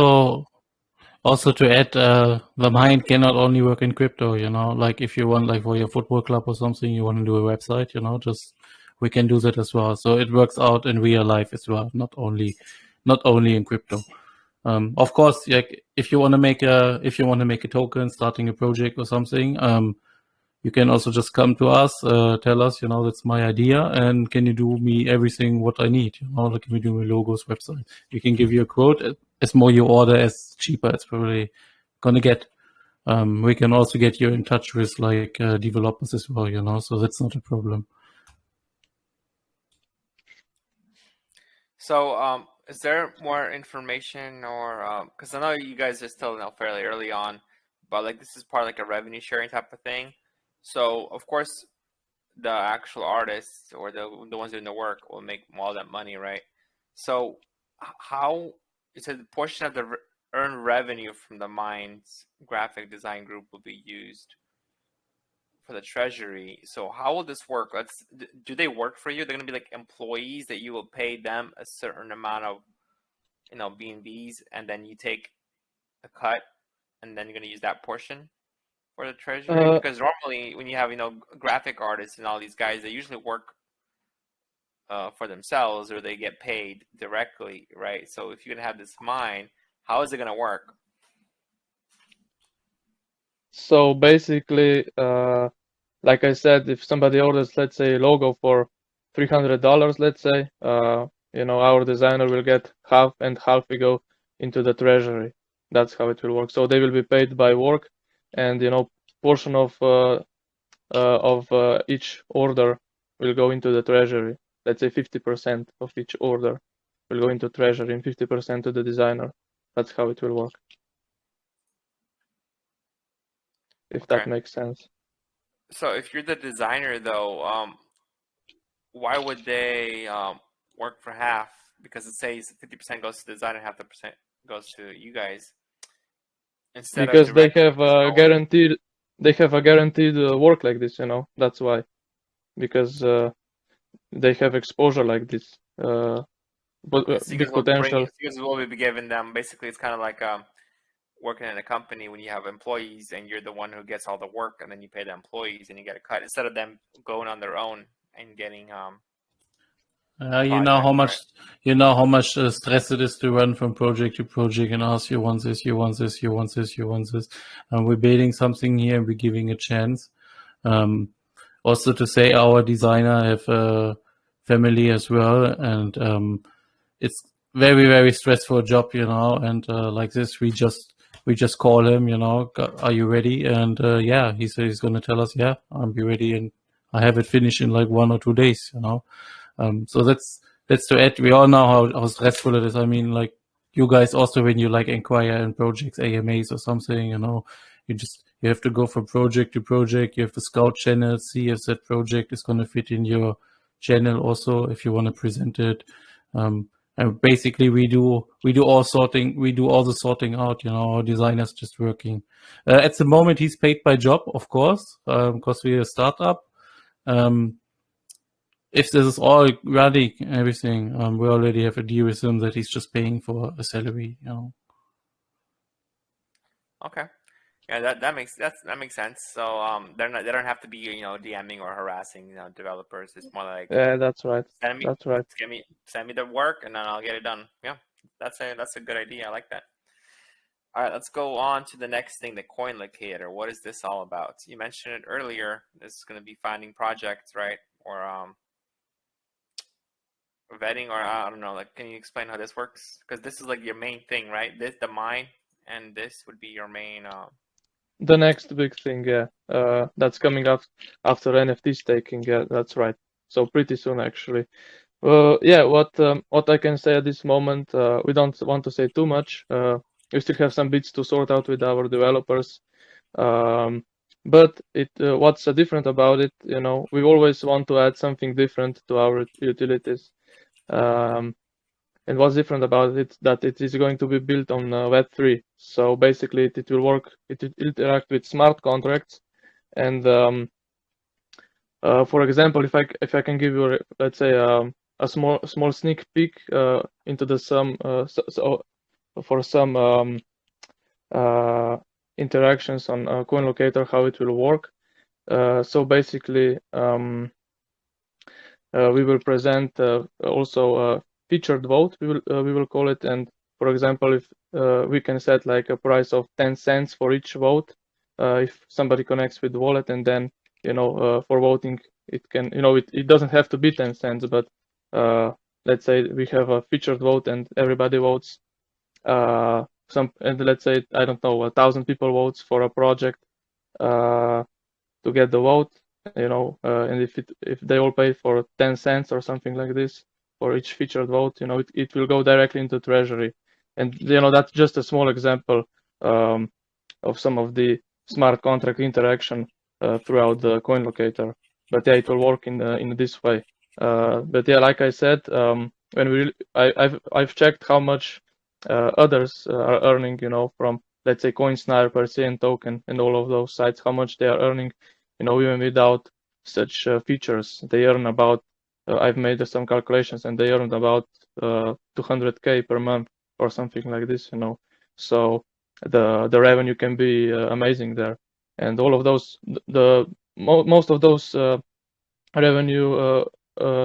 [SPEAKER 2] Also to add, the mine cannot only work in crypto, like if you want, like for your football club or something, you want to do a website, just we can do that as well. So it works out in real life as well, not only in crypto. Of course, like if you want to make a token, starting a project or something, you can also just come to us, tell us, that's my idea, and can you do me everything what I need? Like can we do my logos, website? We can give you a quote. As more you order, as cheaper it's probably gonna get. We can also get you in touch with like developers as well, so that's not a problem.
[SPEAKER 1] So is there more information, or because I know you guys are still fairly early on, but like this is part of like a revenue sharing type of thing. So of course the actual artists or the ones doing the work will make all that money, right? So how it's a portion of the earned revenue from the mine's graphic design group will be used for the treasury. So how will this work? Do they work for you? They're going to be like employees that you will pay them a certain amount of BNBs, and then you take a cut and then you're going to use that portion for the treasury? Because normally when you have, graphic artists and all these guys, they usually work for themselves, or they get paid directly, right? So if you're going to have this mine, how is it going to work?
[SPEAKER 4] So basically, like I said, if somebody orders, let's say, a logo for $300, let's say, our designer will get half, and half will go into the treasury. That's how it will work. So they will be paid by work, and portion of each order will go into the treasury. Let's say 50% of each order will go into treasury and 50% to the designer. That's how it will work. If that makes sense.
[SPEAKER 1] So if you're the designer, though, why would they work for half? Because it says 50% goes to the designer, half the percent goes to you guys. Instead
[SPEAKER 4] because
[SPEAKER 1] of
[SPEAKER 4] they have a guaranteed work like this, that's why. Because they have exposure like this, but big potential.
[SPEAKER 1] Because will be given them. Basically, it's kind of like working in a company when you have employees and you're the one who gets all the work, and then you pay the employees and you get a cut instead of them going on their own and getting
[SPEAKER 2] you know how much stress it is to run from project to project and ask, you want this, you want this, you want this, you want this, and we're building something here and we're giving a chance. Also to say, our designer have a family as well, and it's very, very stressful job, and like this we just call him, are you ready? And yeah, he said he's going to tell us, yeah, I'll be ready, and I have it finished in like 1 or 2 days, so that's to add. We all know how stressful it is. I mean, like, you guys also, when you like inquire in projects, AMAs or something, you have to go from project to project. You have to scout channels, see if that project is going to fit in your channel also, if you want to present it. And basically we do all the sorting out, our designers just working. At the moment he's paid by job, of course, because we're a startup. If this is all running, everything, we already have a deal with him that he's just paying for a salary,
[SPEAKER 1] Okay. Yeah, that makes sense. So they don't have to be DMing or harassing developers. It's more like,
[SPEAKER 4] yeah, that's right.
[SPEAKER 1] Send me the work and then I'll get it done. Yeah, that's a good idea. I like that. All right, let's go on to the next thing, the CoinLocator. What is this all about? You mentioned it earlier. This is going to be finding projects, right? Or vetting, or I don't know. Like, can you explain how this works? Because this is like your main thing, right? The mine, and this would be your main.
[SPEAKER 4] The next big thing, yeah, that's coming up after NFT staking. Yeah, that's right. So pretty soon, actually. Yeah, what I can say at this moment, we don't want to say too much. We still have some bits to sort out with our developers. But what's different about it, we always want to add something different to our utilities. And what's different about it that it is going to be built on Web3. So basically, it will work. It will interact with smart contracts. And for example, if I can give you, let's say, a small sneak peek into the for some interactions on CoinLocator, how it will work. So basically, we will present also featured vote, we will call it. And for example, if we can set like a price of 10 cents for each vote, if somebody connects with the wallet, and then for voting, it can it doesn't have to be 10 cents, but let's say we have a featured vote and everybody votes and let's say, I don't know, 1,000 people votes for a project to get the vote, and if they all pay for 10 cents or something like this for each featured vote, it will go directly into treasury. And that's just a small example of some of the smart contract interaction throughout the CoinLocator. But yeah, it will work in this way. But yeah, like I said, I've checked how much others are earning, from, let's say, CoinSnare, Presale token, and all of those sites, how much they are earning, even without such features. They earn about, I've made some calculations, and they earned about 200K per month or something like this, So the revenue can be amazing there. And all of those, most of those revenue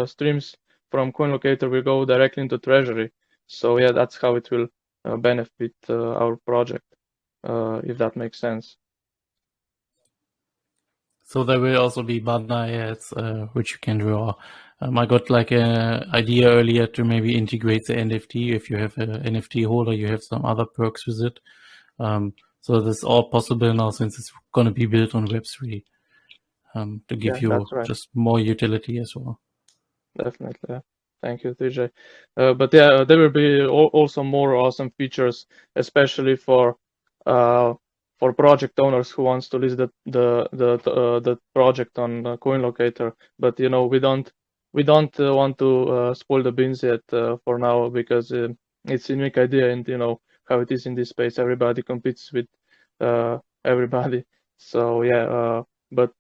[SPEAKER 4] streams from CoinLocator will go directly into treasury. So yeah, that's how it will benefit our project, if that makes sense.
[SPEAKER 2] So there will also be banner ads, which you can draw. I got like an idea earlier to maybe integrate the NFT. If you have an NFT holder, you have some other perks with it. So this is all possible now since it's going to be built on Web3 to give you
[SPEAKER 4] right.
[SPEAKER 2] just more utility as well.
[SPEAKER 4] Definitely. Thank you, TJ. But yeah, there will be also more awesome features, especially for project owners who wants to list the project on CoinLocator. But you know, we don't want to spoil the beans yet for now, because it's a unique idea, and you know how it is in this space. Everybody competes with everybody. So yeah, but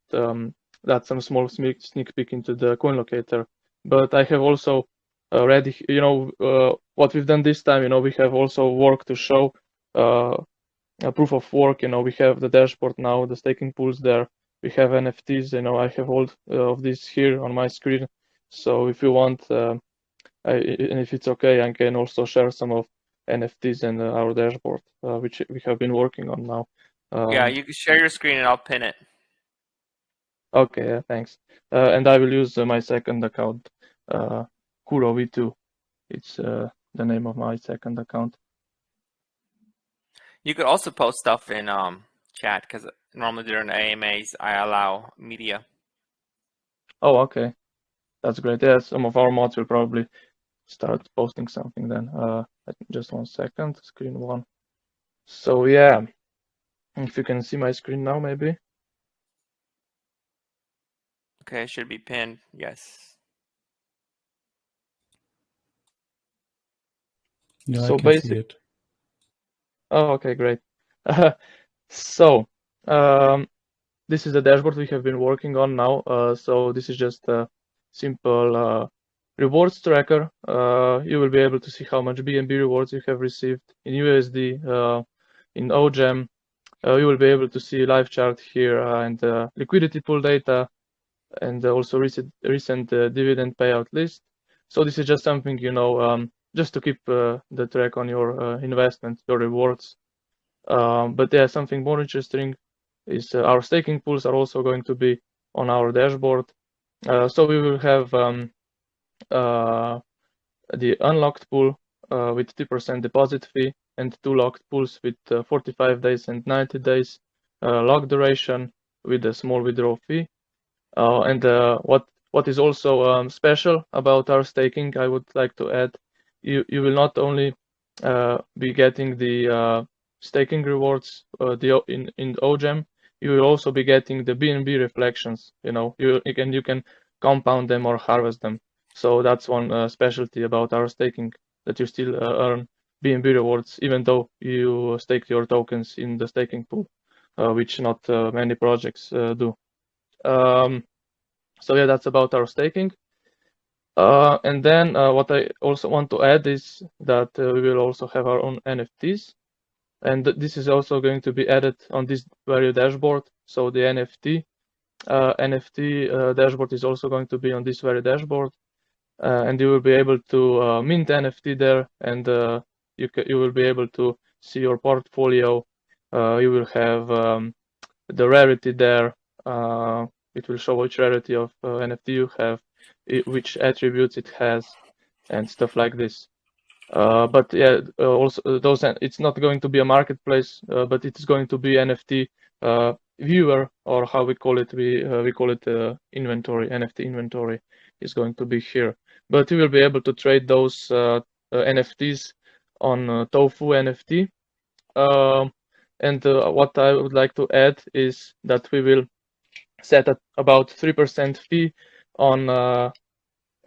[SPEAKER 4] that's some small sneak peek into the CoinLocator. But I have also already, you know, what we've done this time, you know, we have also work to show, a proof of work. You know, we have the dashboard now, the staking pools there. We have NFTs. You know, I have all of this here on my screen. So if you want, and if it's okay, I can also share some of NFTs and our dashboard, which we have been working on now.
[SPEAKER 1] Yeah, you can share your screen and I'll pin it.
[SPEAKER 4] Okay, yeah, thanks. And I will use my second account, Kuro V2. It's the name of my second account.
[SPEAKER 1] You could also post stuff in chat, because normally during AMAs I allow media.
[SPEAKER 4] Oh, okay, that's great. Yeah, some of our mods will probably start posting something then. Just 1 second, screen one. So yeah, if you can see my screen now, maybe.
[SPEAKER 1] Okay, it should be pinned. Yes.
[SPEAKER 2] Yeah,
[SPEAKER 4] So
[SPEAKER 2] I can see it.
[SPEAKER 4] Oh, okay, great. So this is the dashboard we have been working on now. So this is just a simple rewards tracker. You will be able to see how much BNB rewards you have received in USD, in OGEM. You will be able to see live chart here, and liquidity pool data, and also recent dividend payout list. So this is just something, you know, just to keep the track on your investment, your rewards. But yeah, something more interesting is our staking pools are also going to be on our dashboard. So we will have the unlocked pool with 2% deposit fee, and 2 locked pools with 45 days and 90 days lock duration with a small withdrawal fee. And what is also special about our staking, I would like to add, you will not only be getting the staking rewards in OGEM, you will also be getting the BNB reflections. You know, you can compound them or harvest them. So that's one specialty about our staking, that you still earn BNB rewards even though you stake your tokens in the staking pool, which not many projects do. So yeah, that's about our staking. And then what I also want to add is that we will also have our own NFTs. And this is also going to be added on this very dashboard. So the NFT dashboard is also going to be on this very dashboard. And you will be able to mint NFT there, and you will be able to see your portfolio. You will have the rarity there. It will show which rarity of NFT you have, which attributes it has, and stuff like this. But yeah, also it's not going to be a marketplace, but it's going to be NFT viewer, or how we call it. We call it inventory. NFT inventory is going to be here. But you will be able to trade those NFTs on Tofu NFT. And what I would like to add is that we will set at about 3% fee on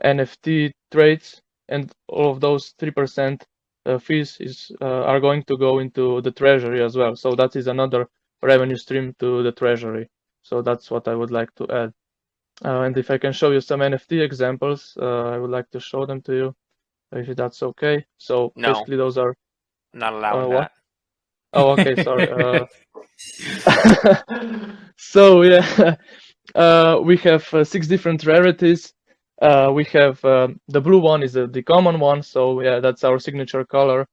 [SPEAKER 4] NFT trades, and all of those 3% fees are going to go into the treasury as well. So that is another revenue stream to the treasury. So that's what I would like to add. And if I can show you some NFT examples, I would like to show them to you, if that's okay. So
[SPEAKER 1] No,
[SPEAKER 4] basically those are
[SPEAKER 1] not allowing
[SPEAKER 4] what?
[SPEAKER 1] that.
[SPEAKER 4] Oh, okay, sorry. So yeah, we have 6 different rarities. We have the blue one is the common one, so yeah, that's our signature color.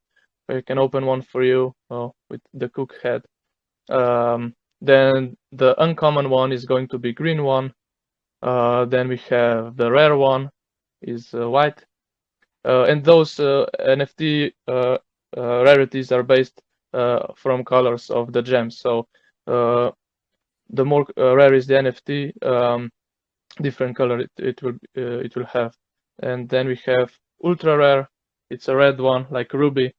[SPEAKER 4] I can open one for you with the cook head. Then the uncommon one is going to be green one. Then we have the rare one is white. And those NFT rarities are based from colors of the gems. So the more rare is the NFT, different color it will have. And then we have ultra rare. It's a red one like ruby.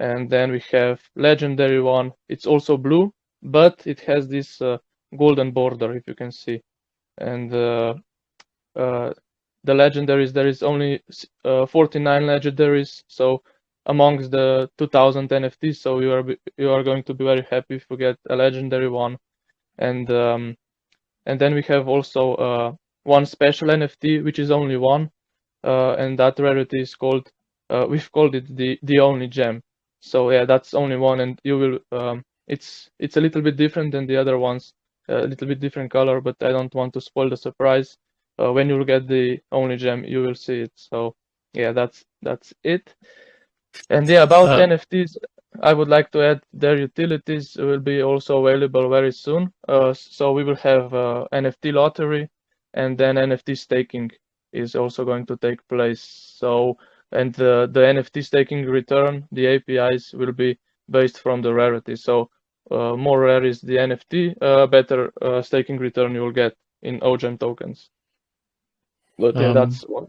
[SPEAKER 4] And then we have legendary one. It's also blue, but it has this golden border, if you can see. And the legendaries, there is only 49 legendaries. So amongst the 2000 NFTs, so you are going to be very happy if you get a legendary one. And then we have also one special NFT, which is only one, and that rarity is called we've called it the only gem. So yeah, that's only one, and you will it's a little bit different than the other ones, a little bit different color, but I don't want to spoil the surprise. When you will get the only gem, you will see it. So yeah, that's it. And yeah, about NFTs, I would like to add their utilities will be also available very soon. So we will have NFT lottery, and then NFT staking is also going to take place. So, and the NFT staking return, the APIs will be based from the rarity. So more rare is the NFT, better staking return you will get in OGEM tokens. But yeah, that's one.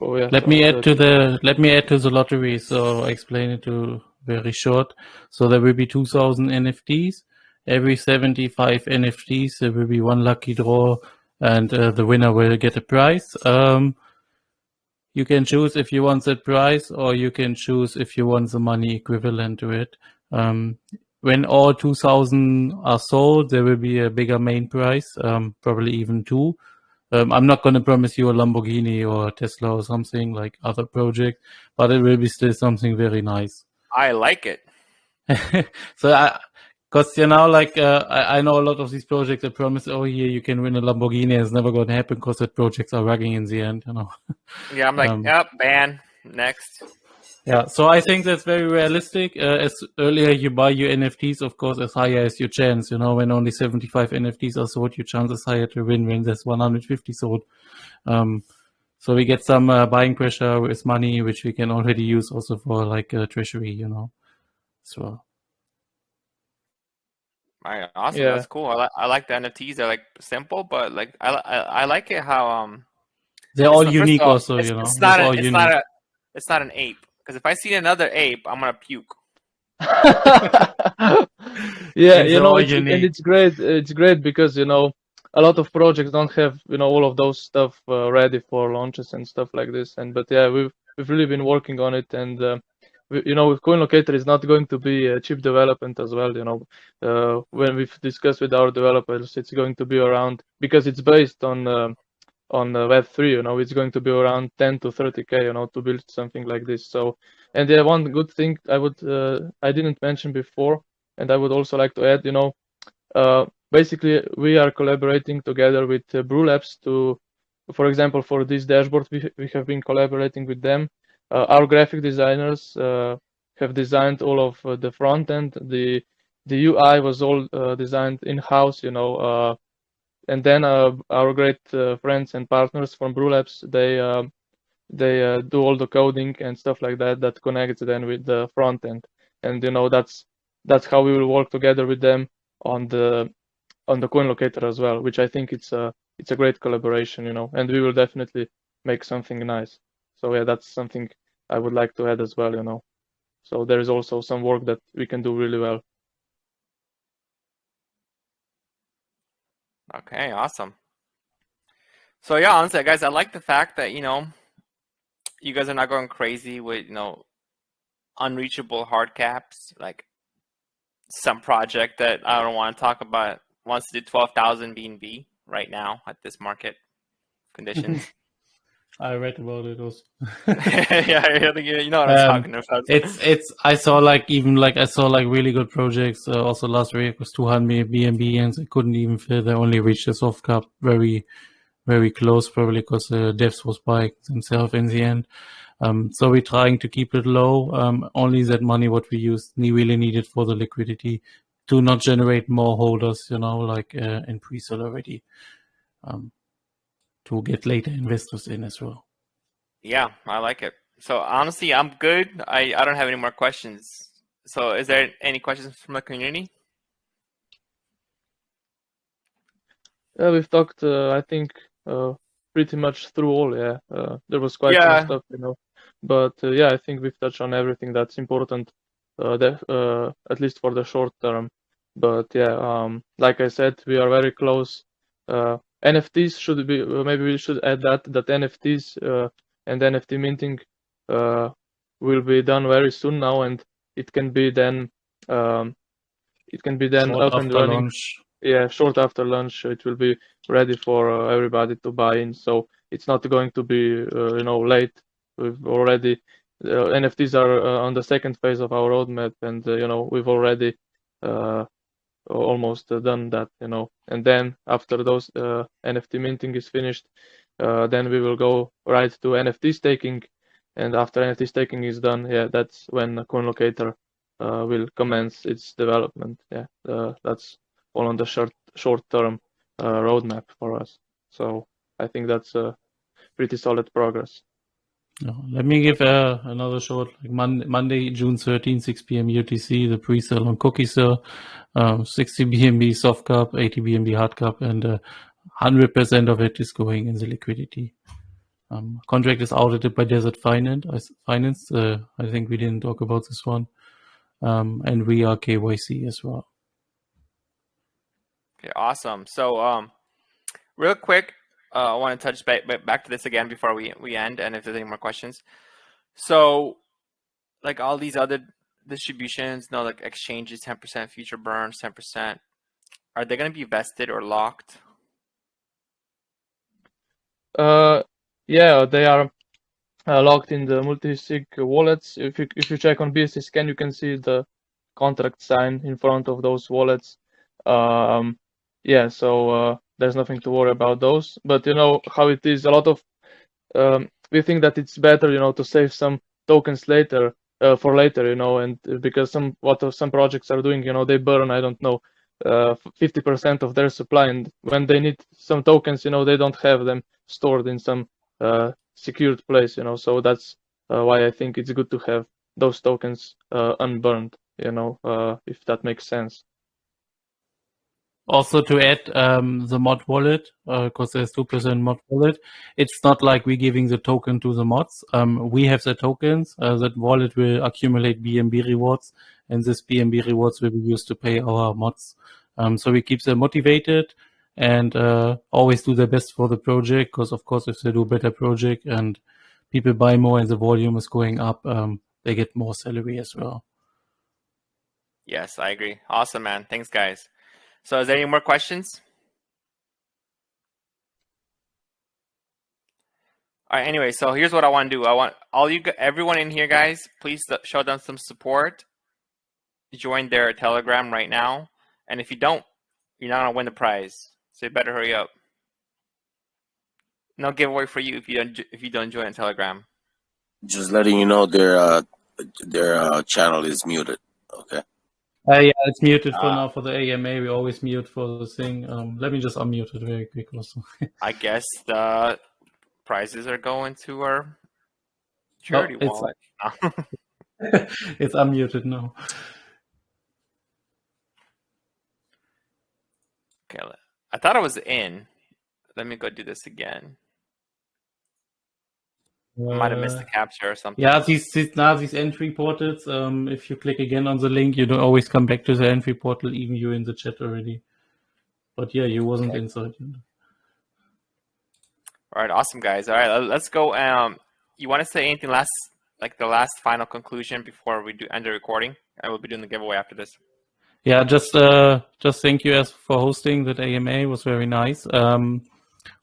[SPEAKER 4] Oh yeah.
[SPEAKER 2] Let me add to the lottery. So I explain it to very short. So there will be 2,000 NFTs. Every 75 NFTs, there will be one lucky draw, and the winner will get a prize. You can choose if you want that prize, or you can choose if you want the money equivalent to it. When all 2,000 are sold, there will be a bigger main prize, probably even 2. I'm not going to promise you a Lamborghini or a Tesla or something like other projects, but it will be still something very nice.
[SPEAKER 1] I like it.
[SPEAKER 2] So because like I know a lot of these projects that promise, oh, here you can win a Lamborghini. It's never going to happen because the projects are rugging in the end,
[SPEAKER 1] Yeah, I'm like, yep, ban, next.
[SPEAKER 2] Yeah, so I think that's very realistic. As earlier you buy your NFTs, of course, as higher is your chance. When only 75 NFTs are sold, your chance is higher to win when there's 150 sold. So we get some buying pressure with money, which we can already use also for like treasury, So.
[SPEAKER 1] All right, awesome.
[SPEAKER 4] Yeah.
[SPEAKER 1] That's cool. I like the NFTs. They're like simple, but like I like it how
[SPEAKER 2] they're all unique
[SPEAKER 1] all,
[SPEAKER 2] also,
[SPEAKER 1] it's not an ape, because if I see another ape, I'm gonna puke.
[SPEAKER 4] Yeah, it's great. It's great because a lot of projects don't have all of those stuff ready for launches and stuff like this. But yeah, we've really been working on it, and with CoinLocator is not going to be a cheap development as well. When we've discussed with our developers, it's going to be around, because it's based on Web3. It's going to be around 10 to 30K. To build something like this. So, and yeah, one good thing I didn't mention before, and I would also like to add, basically we are collaborating together with Brew Labs to, for example, for this dashboard, we have been collaborating with them. Our graphic designers have designed all of the front end. The UI was all designed in-house, and then our great friends and partners from Brew Labs, they do all the coding and stuff like that connects then with the front end. And that's how we will work together with them on the CoinLocator as well, which I think it's a great collaboration, and we will definitely make something nice. So yeah, that's something I would like to add as well, So there is also some work that we can do really well.
[SPEAKER 1] Okay, awesome. So yeah, honestly, guys, I like the fact that you guys are not going crazy with unreachable hard caps, like some project that I don't want to talk about wants to do 12,000 BNB right now at this market conditions.
[SPEAKER 2] I read about it also.
[SPEAKER 1] Yeah, I think you know what I'm talking about.
[SPEAKER 2] I saw really good projects. Also last week was 200 BNB and they couldn't even fill. They only reached the soft cap very, very close, probably because the devs was buying themselves in the end. So we're trying to keep it low. Only that money what we use really needed for the liquidity to not generate more holders, like in pre-sale already, to get later investors in as well.
[SPEAKER 1] Yeah, I like it. So honestly, I'm good. I don't have any more questions. So is there any questions from the community?
[SPEAKER 4] Yeah, we've talked, I think, pretty much through all. Yeah, there was quite some stuff, but yeah, I think we've touched on everything that's important, at least for the short term. But yeah, like I said, we are very close. NFTs should be, maybe we should add that NFTs and NFT minting will be done very soon now, and it can be then
[SPEAKER 2] Short
[SPEAKER 4] up and
[SPEAKER 2] after
[SPEAKER 4] running.
[SPEAKER 2] launch.
[SPEAKER 4] Yeah, short after lunch, it will be ready for everybody to buy in. So it's not going to be late. We've already NFTs are on the second phase of our roadmap, and we've already almost done that. And then after those NFT minting is finished, then we will go right to NFT staking, and after NFT staking is done, yeah, that's when CoinLocator will commence its development. Yeah, that's all on the short-term roadmap for us. So I think that's pretty solid progress.
[SPEAKER 2] Let me give another short, like Monday, June 13, 6 p.m. UTC, the pre-sale on CookieSell, 60 BNB soft cap, 80 BNB hard cap, and 100% of it is going in the liquidity. Contract is audited by Desert Finance. I think we didn't talk about this one. And we are KYC as well.
[SPEAKER 1] Okay, awesome. So real quick, I want to touch back to this again before we end, and if there's any more questions. So like all these other distributions, like exchanges, 10% future burns, 10%, are they going to be vested or locked?
[SPEAKER 4] Yeah, they are locked in the multi-sig wallets. If you check on BSC Scan, you can see the contract sign in front of those wallets. Yeah, so there's nothing to worry about those. But you know how it is. A lot of we think that it's better, to save some tokens later for later, and because some projects are doing, they burn, I don't know, 50% of their supply, and when they need some tokens, they don't have them stored in some secured place, so that's why I think it's good to have those tokens unburned, if that makes sense.
[SPEAKER 2] Also to add the mod wallet, because there's 2% mod wallet, it's not like we're giving the token to the mods. We have the tokens. That wallet will accumulate BNB rewards, and this BNB rewards will be used to pay our mods. So we keep them motivated and always do their best for the project, because of course if they do a better project and people buy more and the volume is going up, they get more salary as well.
[SPEAKER 1] Yes, I agree. Awesome, man. Thanks, guys. So is there any more questions? All right, anyway, so here's what I want to do. I want everyone in here, guys, please show them some support. Join their Telegram right now. And if you don't, you're not going to win the prize. So you better hurry up. No giveaway for you if you don't join Telegram.
[SPEAKER 5] Just letting you know their channel is muted. Okay.
[SPEAKER 2] Yeah, it's muted for now for the AMA. We always mute for the thing. Let me just unmute it very quick also.
[SPEAKER 1] I guess the prizes are going to our charity wallet.
[SPEAKER 2] It's unmuted now.
[SPEAKER 1] Okay, I thought I was in. Let me go do this again. I might have missed the capture or something.
[SPEAKER 2] Yeah, these entry portals, if you click again on the link, you don't always come back to the entry portal, even you're in the chat already. But yeah, you wasn't inside.
[SPEAKER 1] All right, awesome, guys. All right, let's go. You want to say anything last, like the last final conclusion before we end the recording? I will be doing the giveaway after this.
[SPEAKER 2] Yeah, just thank you for hosting that AMA. It was very nice.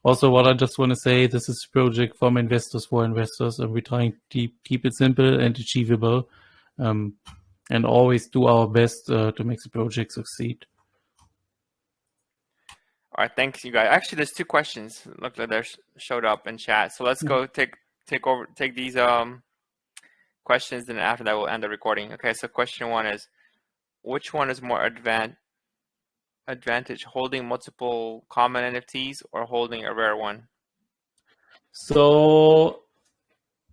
[SPEAKER 2] Also, what I just want to say, this is a project from investors for investors, and we're trying to keep it simple and achievable, and always do our best to make the project succeed.
[SPEAKER 1] All right, thanks, you guys. Actually, there's 2 questions. Look like they showed up in chat. So let's go take these questions, and after that we'll end the recording. Okay, so question 1 is, which one is more advantage, holding multiple common NFTs or holding a rare one?
[SPEAKER 2] So,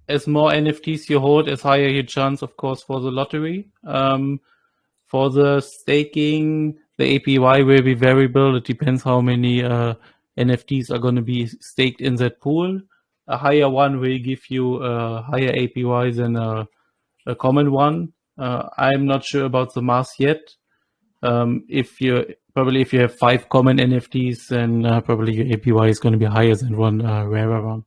[SPEAKER 2] as more NFTs you hold, as higher your chance, of course, for the lottery. For the staking, the APY will be variable. It depends how many NFTs are going to be staked in that pool. A higher one will give you a higher APY than a common one. I'm not sure about the math yet. If you have 5 common NFTs, then probably your APY is going to be higher than one rarer one.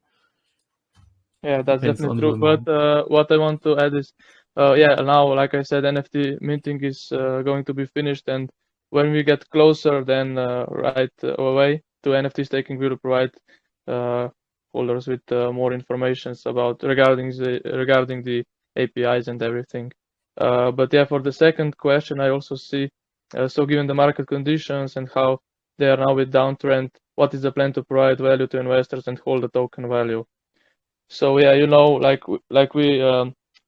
[SPEAKER 4] Yeah, that's
[SPEAKER 2] Depends
[SPEAKER 4] definitely
[SPEAKER 2] on
[SPEAKER 4] true.
[SPEAKER 2] the
[SPEAKER 4] But what I want to add is, yeah, now, like I said, NFT minting is going to be finished, and when we get closer, then right away to NFT staking, we will provide holders with more information about regarding the APIs and everything. But yeah, for the second question, I also see, so given the market conditions and how they are now with downtrend, what is the plan to provide value to investors and hold the token value? So yeah, you know, like we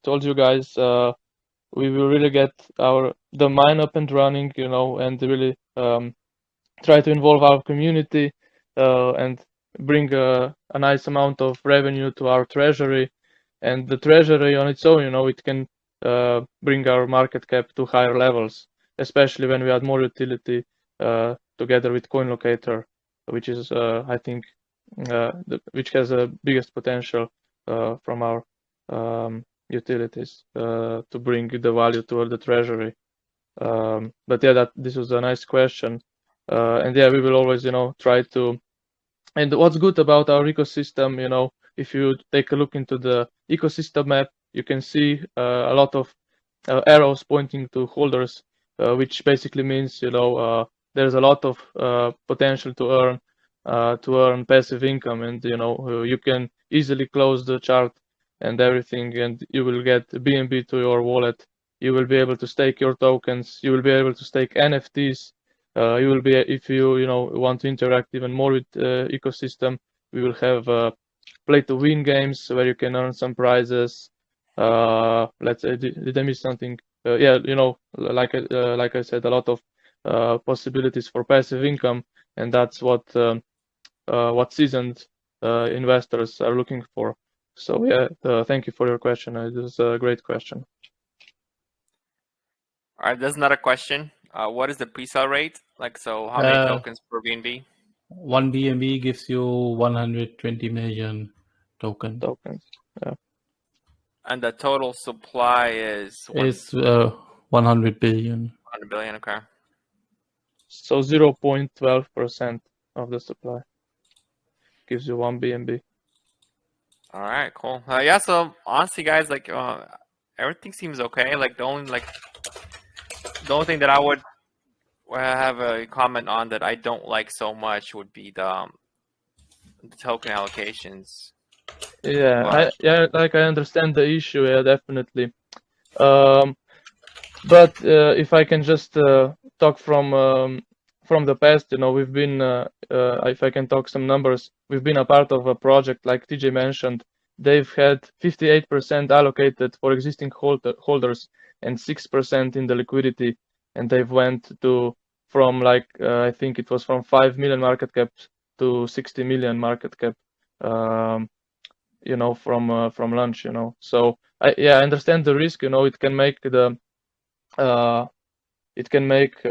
[SPEAKER 4] told you guys, we will really get the mine up and running, you know, and really try to involve our community and bring a nice amount of revenue to our treasury. And the treasury on its own, you know, it can bring our market cap to higher levels, especially when we add more utility together with CoinLocator, which is I think which has the biggest potential from our utilities to bring the value toward the treasury. But yeah, this was a nice question, and yeah, we will always, you know, try to. And what's good about our ecosystem, you know, if you take a look into the ecosystem map, you can see a lot of arrows pointing to holders, which basically means, you know, there's a lot of potential to earn passive income, and you know, you can easily close the chart and everything, and you will get BNB to your wallet. You will be able to stake your tokens. You will be able to stake NFTs. You will be, if you know, want to interact even more with ecosystem, we will have play to win games where you can earn some prizes. Let's say, did I miss something? Yeah, you know, like I said, a lot of possibilities for passive income, and that's what seasoned investors are looking for. So yeah, thank you for your question. It was a great question.
[SPEAKER 1] All right, there's another question. What is the presale rate? Like, so how many tokens per BNB?
[SPEAKER 2] 1 BNB gives you 120 million tokens.
[SPEAKER 4] Yeah.
[SPEAKER 1] And the total supply is
[SPEAKER 2] 100 billion.
[SPEAKER 1] 100 billion, okay.
[SPEAKER 4] So 0.12% of the supply gives you 1 BNB.
[SPEAKER 1] All right, cool. Yeah, so honestly, guys, like everything seems okay. Like the only thing that I would have a comment on that I don't like so much would be the token allocations.
[SPEAKER 4] Yeah, I understand the issue. Yeah, definitely. But if I can just talk from the past, you know, we've been, if I can talk some numbers, we've been a part of a project like TJ mentioned. They've had 58% allocated for existing holders and 6% in the liquidity, and they've went to from like I think it was from 5 million market cap to 60 million market cap. You know, from launch, you know. So I understand the risk. You know, it can make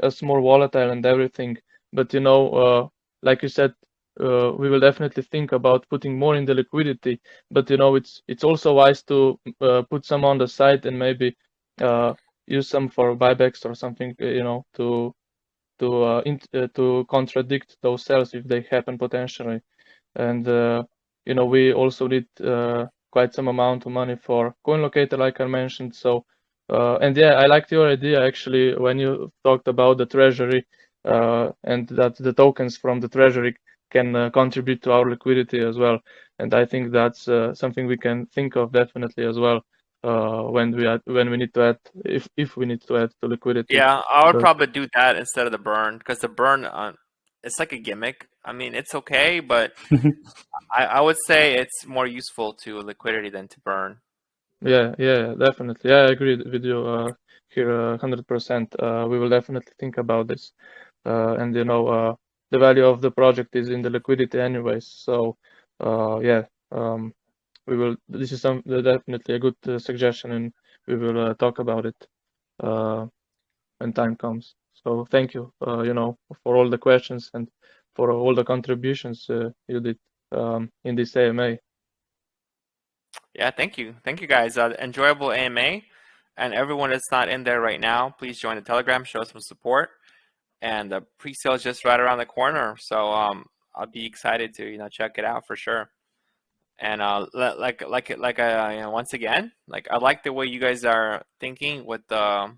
[SPEAKER 4] us more volatile and everything. But you know, like you said, we will definitely think about putting more in the liquidity. But you know, it's also wise to put some on the side and maybe use some for buybacks or something. You know, to contradict those sales if they happen potentially. And you know, we also need quite some amount of money for CoinLocator, like I mentioned. So and yeah, I liked your idea actually when you talked about the treasury and that the tokens from the treasury can contribute to our liquidity as well. And I think that's something we can think of definitely as well when we need to add, if we need to add to liquidity.
[SPEAKER 1] Yeah, I would
[SPEAKER 4] But
[SPEAKER 1] probably do that instead of the burn, because the burn, it's like a gimmick. I mean, it's okay, but I would say it's more useful to liquidity than to burn.
[SPEAKER 4] yeah, definitely. Yeah, I agree with you here 100%. We will definitely think about this. And the value of the project is in the liquidity anyways. So yeah, we will. This is definitely a good suggestion, and we will talk about it when time comes. So thank you, for all the questions and for all the contributions you did in this AMA.
[SPEAKER 1] Yeah, thank you guys. Enjoyable AMA, and everyone that's not in there right now, please join the Telegram, show some support. And the pre-sale is just right around the corner, so I'll be excited to check it out for sure. And once again, like, I like the way you guys are thinking with the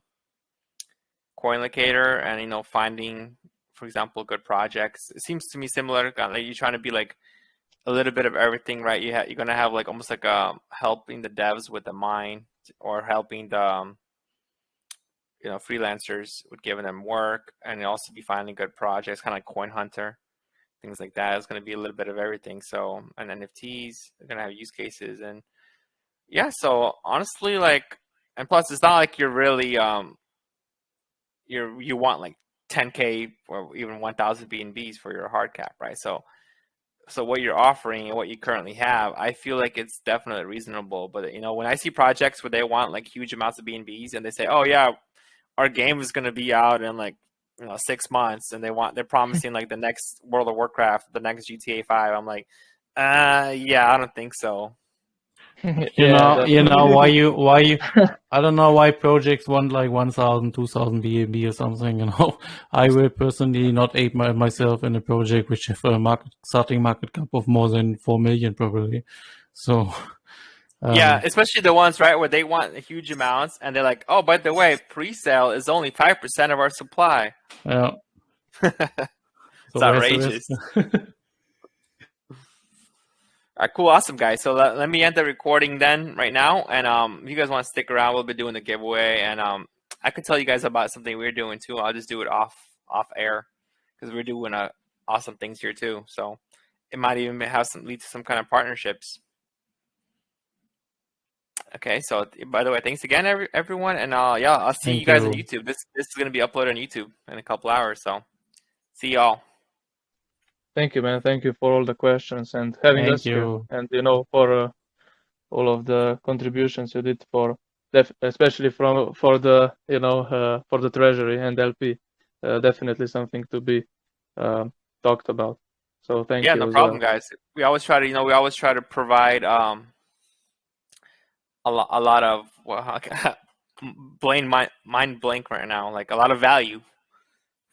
[SPEAKER 1] CoinLocator and finding, for example, good projects. It seems to me similar. Like, you're trying to be like a little bit of everything, right? You're gonna have like almost like helping the devs with the mine, or helping the freelancers with giving them work, and also be finding good projects, kind of like Coin Hunter, things like that. It's going to be a little bit of everything. So, and NFTs are going to have use cases, and yeah. So honestly, like, and plus, it's not like you're really you want like 10K or even 1,000 BNBs for your hard cap, right? So what you're offering and what you currently have, I feel like it's definitely reasonable. But when I see projects where they want like huge amounts of BNBs, and they say, oh yeah, our game is going to be out in like 6 months, and they're promising like the next World of Warcraft, the next GTA 5. I'm like, yeah, I don't think so.
[SPEAKER 2] You know why you I don't know why projects want like 1,000, 2,000 BNB or something. I will personally not aid myself in a project which have a starting market cap of more than 4 million probably. So
[SPEAKER 1] yeah, especially the ones, right, where they want huge amounts, and they're like, oh, by the way, pre-sale is only 5% of our supply.
[SPEAKER 2] Yeah.
[SPEAKER 1] It's outrageous. All right, cool, awesome, guys. So let me end the recording then right now, and if you guys want to stick around, we'll be doing the giveaway, and I could tell you guys about something we're doing too. I'll just do it off air, because we're doing awesome things here too. So it might even lead to some kind of partnerships. Okay, so by the way, thanks again, everyone, and yeah, I'll see you guys on YouTube. This is going to be uploaded on YouTube in a couple hours, so see y'all.
[SPEAKER 4] Thank you, man. Thank you for all the questions and having us here, and for all of the contributions you did especially for the for the treasury and LP. Definitely something to be talked about. So thank you.
[SPEAKER 1] Yeah, no problem, guys. We always try to provide a lot of mind blank right now, like a lot of value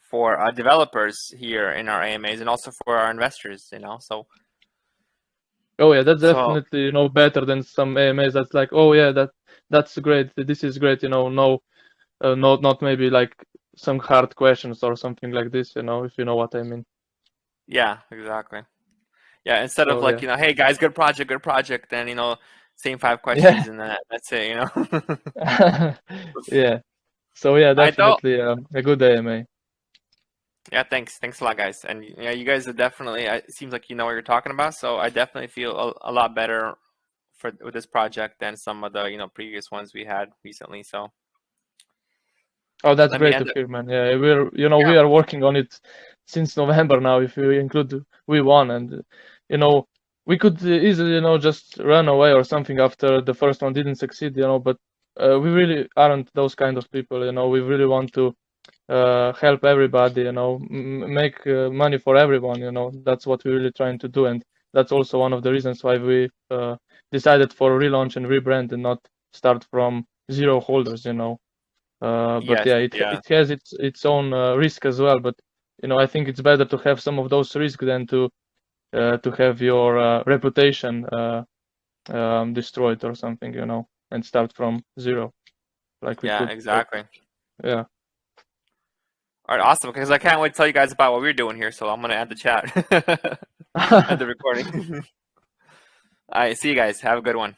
[SPEAKER 1] for our developers here in our AMAs, and also for our investors, So.
[SPEAKER 4] Oh yeah, that's definitely better than some AMAs that's like, oh yeah, that's great, this is great, no, not maybe like some hard questions or something like this, if you know what I mean.
[SPEAKER 1] Yeah, exactly. Yeah, instead of like, hey guys, good project, then same 5 questions, and that's it,
[SPEAKER 4] Yeah. So yeah, definitely a good AMA.
[SPEAKER 1] Yeah, thanks a lot, guys. And yeah, you guys are definitely, it seems like you know what you're talking about, so I definitely feel a lot better with this project than some of the previous ones we had recently. So
[SPEAKER 4] that's great to hear, man. Yeah, we are working on it since November now, if you include V1, and we could easily just run away or something after the first one didn't succeed, but we really aren't those kind of people. We really want to help everybody, make money for everyone. That's what we're really trying to do, and that's also one of the reasons why we decided for relaunch and rebrand and not start from zero holders. But it has its own risk as well. But I think it's better to have some of those risks than to have your reputation destroyed or something, and start from zero, like we could.
[SPEAKER 1] Exactly.
[SPEAKER 4] Yeah.
[SPEAKER 1] All right, awesome. Because I can't wait to tell you guys about what we're doing here. So I'm gonna end the chat, end the recording. All right, see you guys. Have a good one.